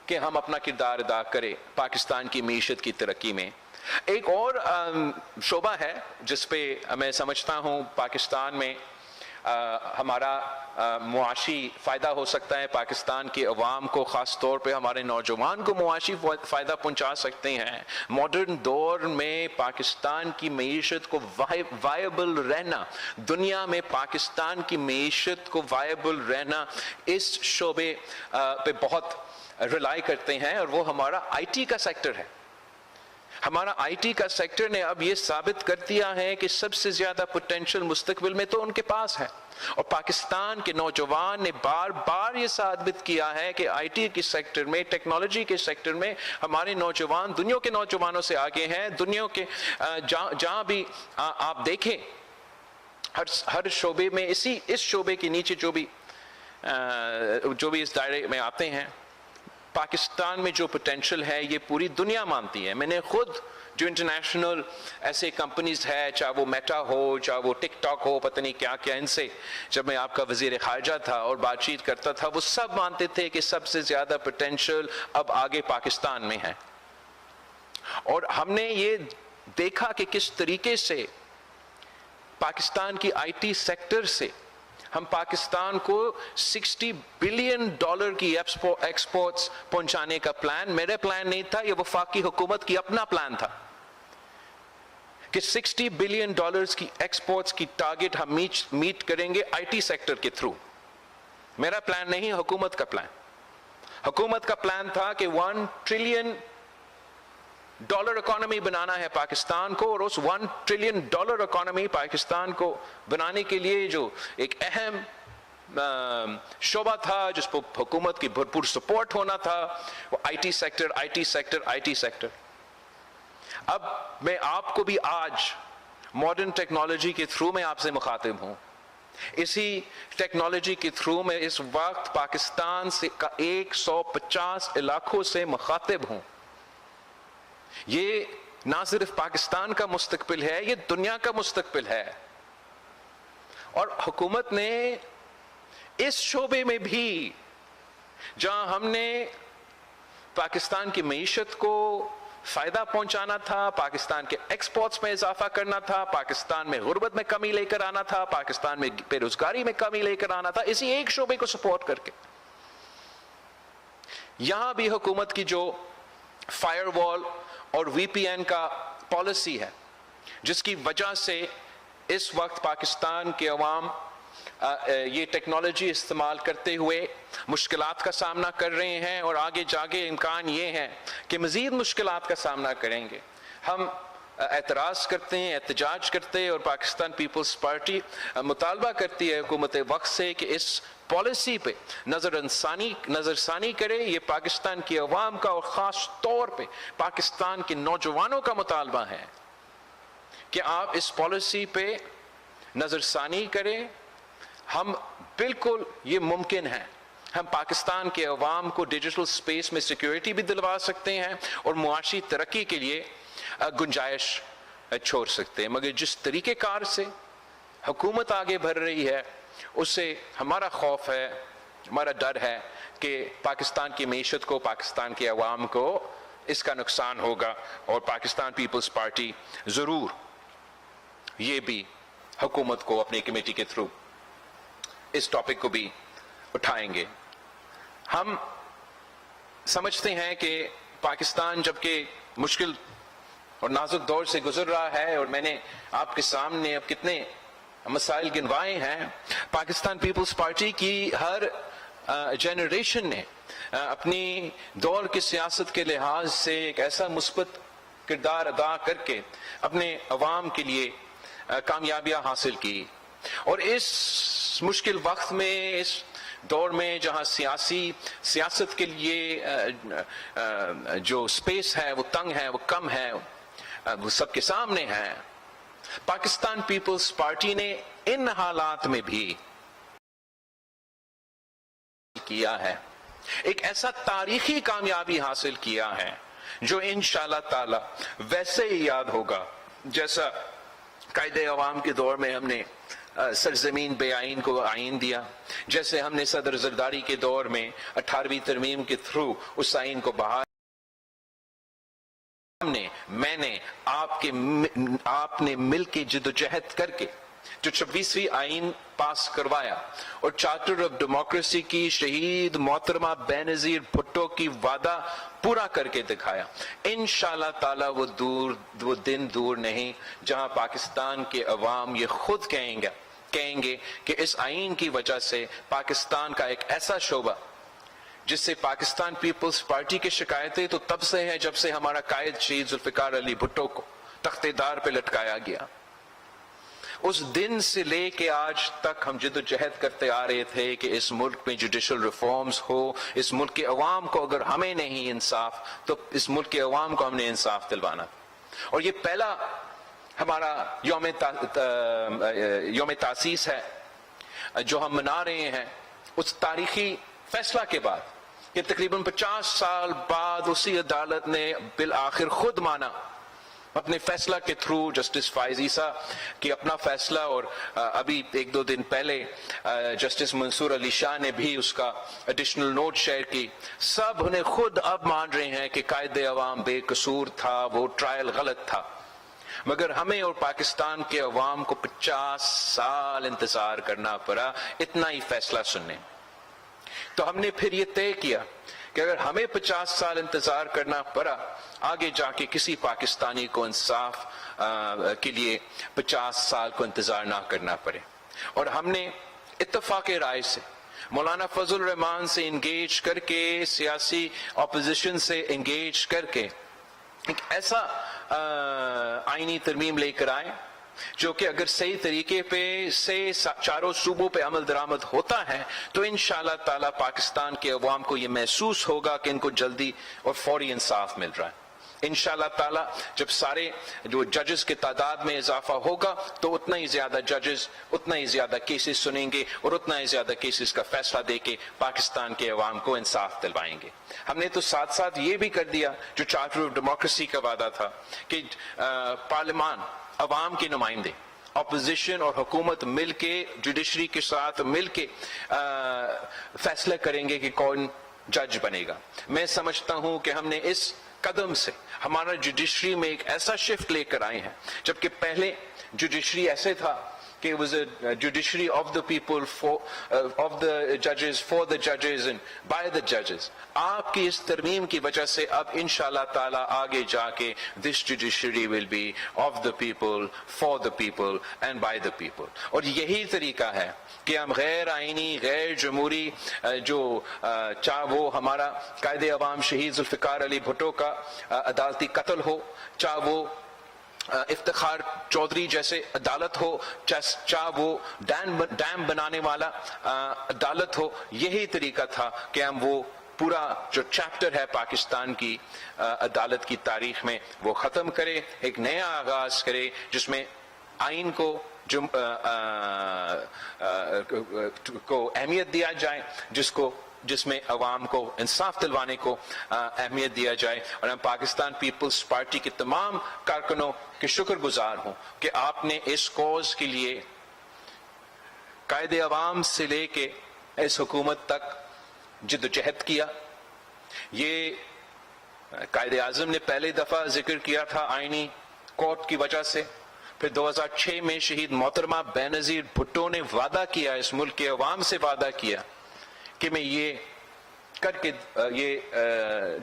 کہ ہم اپنا کردار ادا کریں پاکستان کی معیشت کی ترقی میں۔ ایک اور شعبہ ہے جس پہ میں سمجھتا ہوں پاکستان میں ہمارا معاشی فائدہ ہو سکتا ہے، پاکستان کے عوام کو، خاص طور پہ ہمارے نوجوان کو معاشی فائدہ پہنچا سکتے ہیں۔ ماڈرن دور میں پاکستان کی معیشت کو وائبل رہنا، دنیا میں پاکستان کی معیشت کو وائبل رہنا، اس شعبے پہ بہت ریلائی کرتے ہیں، اور وہ ہمارا آئی ٹی کا سیکٹر ہے۔ ہمارا آئی ٹی کا سیکٹر نے اب یہ ثابت کر دیا ہے کہ سب سے زیادہ پوٹینشل مستقبل میں تو ان کے پاس ہے، اور پاکستان کے نوجوان نے بار بار یہ ثابت کیا ہے کہ آئی ٹی کے سیکٹر میں، ٹیکنالوجی کے سیکٹر میں ہمارے نوجوان دنیا کے نوجوانوں سے آگے ہیں۔ دنیا کے جہاں بھی آپ دیکھیں، ہر شعبے میں، اس شعبے کے نیچے جو بھی اس دائرے میں آتے ہیں، پاکستان میں جو پوٹینشل ہے یہ پوری دنیا مانتی ہے۔ میں نے خود جو انٹرنیشنل ایسے کمپنیز ہے، چاہے وہ میٹا ہو، چاہے وہ ٹک ٹاک ہو، پتہ نہیں کیا کیا، ان سے جب میں آپ کا وزیر خارجہ تھا اور بات چیت کرتا تھا، وہ سب مانتے تھے کہ سب سے زیادہ پوٹینشل اب آگے پاکستان میں ہے۔ اور ہم نے یہ دیکھا کہ کس طریقے سے پاکستان کی آئی ٹی سیکٹر سے ہم پاکستان کو $60 بلین کی ایکسپورٹس پہنچانے کا پلان، میرا پلان نہیں تھا، یہ وفاقی حکومت کی اپنا پلان تھا کہ $60 بلین کی ایکسپورٹس کی ٹارگٹ ہم میٹ کریں گے آئی ٹی سیکٹر کے تھرو۔ میرا پلان نہیں، حکومت کا پلان۔ حکومت کا پلان تھا کہ $1 ٹریلین اکانومی بنانا ہے پاکستان کو، اور اس $1 ٹریلین اکانومی پاکستان کو بنانے کے لیے جو ایک اہم شعبہ تھا، جس پر حکومت کی بھرپور سپورٹ ہونا تھا، وہ آئی ٹی سیکٹر۔ اب میں آپ کو بھی آج ماڈرن ٹیکنالوجی کے تھرو میں آپ سے مخاطب ہوں۔ اسی ٹیکنالوجی کے تھرو میں اس وقت پاکستان سے 150 علاقوں سے مخاطب ہوں۔ یہ نہ صرف پاکستان کا مستقبل ہے، یہ دنیا کا مستقبل ہے، اور حکومت نے اس شعبے میں بھی جہاں ہم نے پاکستان کی معیشت کو فائدہ پہنچانا تھا، پاکستان کے ایکسپورٹس میں اضافہ کرنا تھا، پاکستان میں غربت میں کمی لے کر آنا تھا، پاکستان میں بے روزگاری میں کمی لے کر آنا تھا، اسی ایک شعبے کو سپورٹ کر کے یہاں بھی حکومت کی جو فائر وال اور وی پی این کا پالیسی ہے، جس کی وجہ سے اس وقت پاکستان کے عوام یہ ٹیکنالوجی استعمال کرتے ہوئے مشکلات کا سامنا کر رہے ہیں، اور آگے جاگے امکان یہ ہے کہ مزید مشکلات کا سامنا کریں گے۔ ہم اعتراض کرتے ہیں، احتجاج کرتے ہیں، اور پاکستان پیپلز پارٹی مطالبہ کرتی ہے حکومت وقت سے کہ اس پالیسی پہ نظر ثانی کرے۔ یہ پاکستان کی عوام کا اور خاص طور پہ پاکستان کے نوجوانوں کا مطالبہ ہے کہ آپ اس پالیسی پہ نظر ثانی کریں۔ ہم بالکل یہ ممکن ہے، ہم پاکستان کے عوام کو ڈیجیٹل سپیس میں سیکیورٹی بھی دلوا سکتے ہیں اور معاشی ترقی کے لیے گنجائش چھوڑ سکتے ہیں، مگر جس طریقہ کار سے حکومت آگے بڑھ رہی ہے اس سے ہمارا خوف ہے، ہمارا ڈر ہے کہ پاکستان کی معیشت کو، پاکستان کے عوام کو اس کا نقصان ہوگا، اور پاکستان پیپلز پارٹی ضرور یہ بھی حکومت کو اپنی کمیٹی کے تھرو اس ٹاپک کو بھی اٹھائیں گے۔ ہم سمجھتے ہیں کہ پاکستان جبکہ مشکل اور نازک دور سے گزر رہا ہے، اور میں نے آپ کے سامنے اب کتنے مسائل گنوائے ہیں، پاکستان پیپلز پارٹی کی ہر جنریشن نے اپنی دور کی سیاست کے لحاظ سے ایک ایسا مثبت کردار ادا کر کے اپنے عوام کے لیے کامیابیاں حاصل کی، اور اس مشکل وقت میں، اس دور میں جہاں سیاست کے لیے جو سپیس ہے وہ تنگ ہے، وہ کم ہے، وہ سب کے سامنے ہے، پاکستان پیپلز پارٹی نے ان حالات میں بھی کیا ہے، ایک ایسا تاریخی کامیابی حاصل کیا ہے جو انشاءاللہ تعالی ویسے ہی یاد ہوگا جیسا قائد عوام کے دور میں ہم نے سرزمین بے آئین کو آئین دیا، جیسے ہم نے صدر زرداری کے دور میں 18ویں ترمیم کے تھرو اس آئین کو بحال، میں نے آپ نے مل کے جدوجہد کر کے جو 26ویں آئین پاس کروایا اور چارٹر آف ڈیموکریسی کی شہید محترمہ بینظیر بھٹو کی وعدہ پورا کر کے دکھایا. انشاءاللہ تعالی وہ دن دور نہیں جہاں پاکستان کے عوام یہ خود کہیں گے کہ اس آئین کی وجہ سے پاکستان کا ایک ایسا شعبہ جس سے پاکستان پیپلز پارٹی کی شکایتیں تو تب سے ہیں جب سے ہمارا قائد شہید ذوالفقار علی بھٹو کو تخت دار پہ لٹکایا گیا. اس دن سے لے کے آج تک ہم جد و جہد کرتے آ رہے تھے کہ اس ملک میں جوڈیشل ریفارمز ہو. اس ملک کے عوام کو اگر ہمیں نہیں انصاف تو اس ملک کے عوام کو ہم نے انصاف دلوانا. اور یہ پہلا ہمارا یوم تاسیس ہے جو ہم منا رہے ہیں اس تاریخی فیصلہ کے بعد کہ تقریباً 50 سال بعد اسی عدالت نے بالآخر خود مانا اپنے فیصلہ کے تھرو. جسٹس فائز عیسیٰ کی اپنا فیصلہ اور ابھی 1-2 دن پہلے جسٹس منصور علی شاہ نے بھی اس کا ایڈیشنل نوٹ شیئر کی. سب انہیں خود اب مان رہے ہیں کہ قائد عوام بے قصور تھا, وہ ٹرائل غلط تھا. مگر ہمیں اور پاکستان کے عوام کو 50 سال انتظار کرنا پڑا اتنا ہی فیصلہ سننے. تو ہم نے پھر یہ طے کیا کہ اگر ہمیں 50 سال انتظار کرنا پڑا آگے جا کے کسی پاکستانی کو انصاف کے لیے 50 سال کو انتظار نہ کرنا پڑے. اور ہم نے اتفاق رائے سے مولانا فضل الرحمان سے انگیج کر کے, سیاسی اپوزیشن سے انگیج کر کے ایک ایسا آئینی ترمیم لے کر آئے جو کہ اگر صحیح طریقے پہ سے چاروں صوبوں پہ عمل درآمد ہوتا ہے تو انشاءاللہ تعالی پاکستان کے عوام کو یہ محسوس ہوگا کہ ان کو جلدی اور فوری انصاف مل رہا ہے. انشاءاللہ تعالی جب سارے جو ججز کے تعداد میں اضافہ ہوگا تو اتنا ہی زیادہ ججز اتنا ہی زیادہ کیسز سنیں گے اور اتنا ہی زیادہ کیسز کا فیصلہ دے کے پاکستان کے عوام کو انصاف دلوائیں گے. ہم نے تو ساتھ ساتھ یہ بھی کر دیا جو چارٹر آف ڈیموکریسی کا وعدہ تھا کہ پارلیمان عوام کے نمائندے اپوزیشن اور حکومت مل کے جوڈیشری کے ساتھ مل کے فیصلہ کریں گے کہ کون جج بنے گا. میں سمجھتا ہوں کہ ہم نے اس قدم سے ہمارا جوڈیشری میں ایک ایسا شفٹ لے کر آئے ہیں. جبکہ پہلے جوڈیشری ایسے تھا کہ it was a judiciary of the people, of the judges, for the judges and by the judges. آپ کی اس ترمیم کی وجہ سے اب انشاءاللہ تعالی آگے جا کے this judiciary will be of the people, for the people and by the people. اور یہی طریقہ ہے کہ ہم غیر آئینی, غیر جمہوری جو چاہے وہ ہمارا قائد عوام شہید ذوالفقار علی بھٹو کا عدالتی قتل ہو, چاہے وہ افتخار چودھری جیسے عدالت ہو, چاہے وہ ڈیم بنانے والا عدالت ہو, یہی طریقہ تھا کہ ہم وہ پورا جو چیپٹر ہے پاکستان کی عدالت کی تاریخ میں وہ ختم کرے, ایک نیا آغاز کرے جس میں آئین کو اہمیت دیا جائے, جس میں عوام کو انصاف دلوانے کو اہمیت دیا جائے. اور ہم پاکستان پیپلز پارٹی کے تمام کارکنوں کے شکر گزار ہوں کہ آپ نے اس کوز کے لیے قائد عوام سے لے کے اس حکومت تک جد و جہد کیا. یہ قائد اعظم نے پہلے دفعہ ذکر کیا تھا آئینی کورٹ کی وجہ سے, پھر 2006 میں شہید محترمہ بینظیر بھٹو نے وعدہ کیا, اس ملک کے عوام سے وعدہ کیا کہ میں یہ کر کے یہ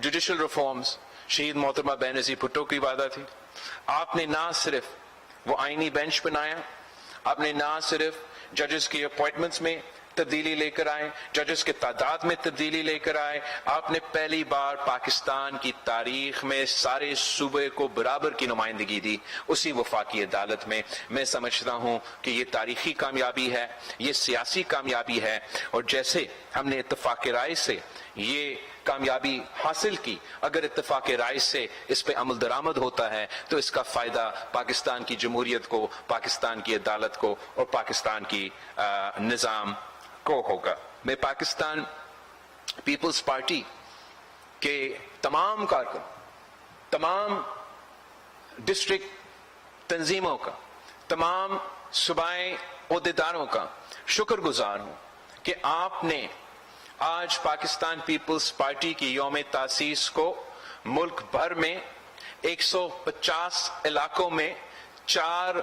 جوڈیشل ریفارمز, شہید محترمہ بینظیر بھٹو کی وعدہ تھی. آپ نے نہ صرف وہ آئینی بینچ بنایا, آپ نے نہ صرف ججز کی اپوائنٹمنٹس میں تبدیلی لے کر آئے, ججز کے تعداد میں تبدیلی لے کر آئے, آپ نے پہلی بار پاکستان کی تاریخ میں سارے صوبے کو برابر کی نمائندگی دی اسی وفاقی عدالت میں. میں سمجھتا ہوں کہ یہ تاریخی کامیابی ہے, یہ سیاسی کامیابی ہے, اور جیسے ہم نے اتفاق رائے سے یہ کامیابی حاصل کی, اگر اتفاق رائے سے اس پہ عمل درآمد ہوتا ہے تو اس کا فائدہ پاکستان کی جمہوریت کو, پاکستان کی عدالت کو اور پاکستان کی نظام کو ہوگا. میں پاکستان پیپلز پارٹی کے تمام کارکن, تمام ڈسٹرکٹ تنظیموں کا, تمام صوبائی عہدیداروں کا شکر گزار ہوں کہ آپ نے آج پاکستان پیپلز پارٹی کی یوم تاسیس کو ملک بھر میں 150 علاقوں میں 4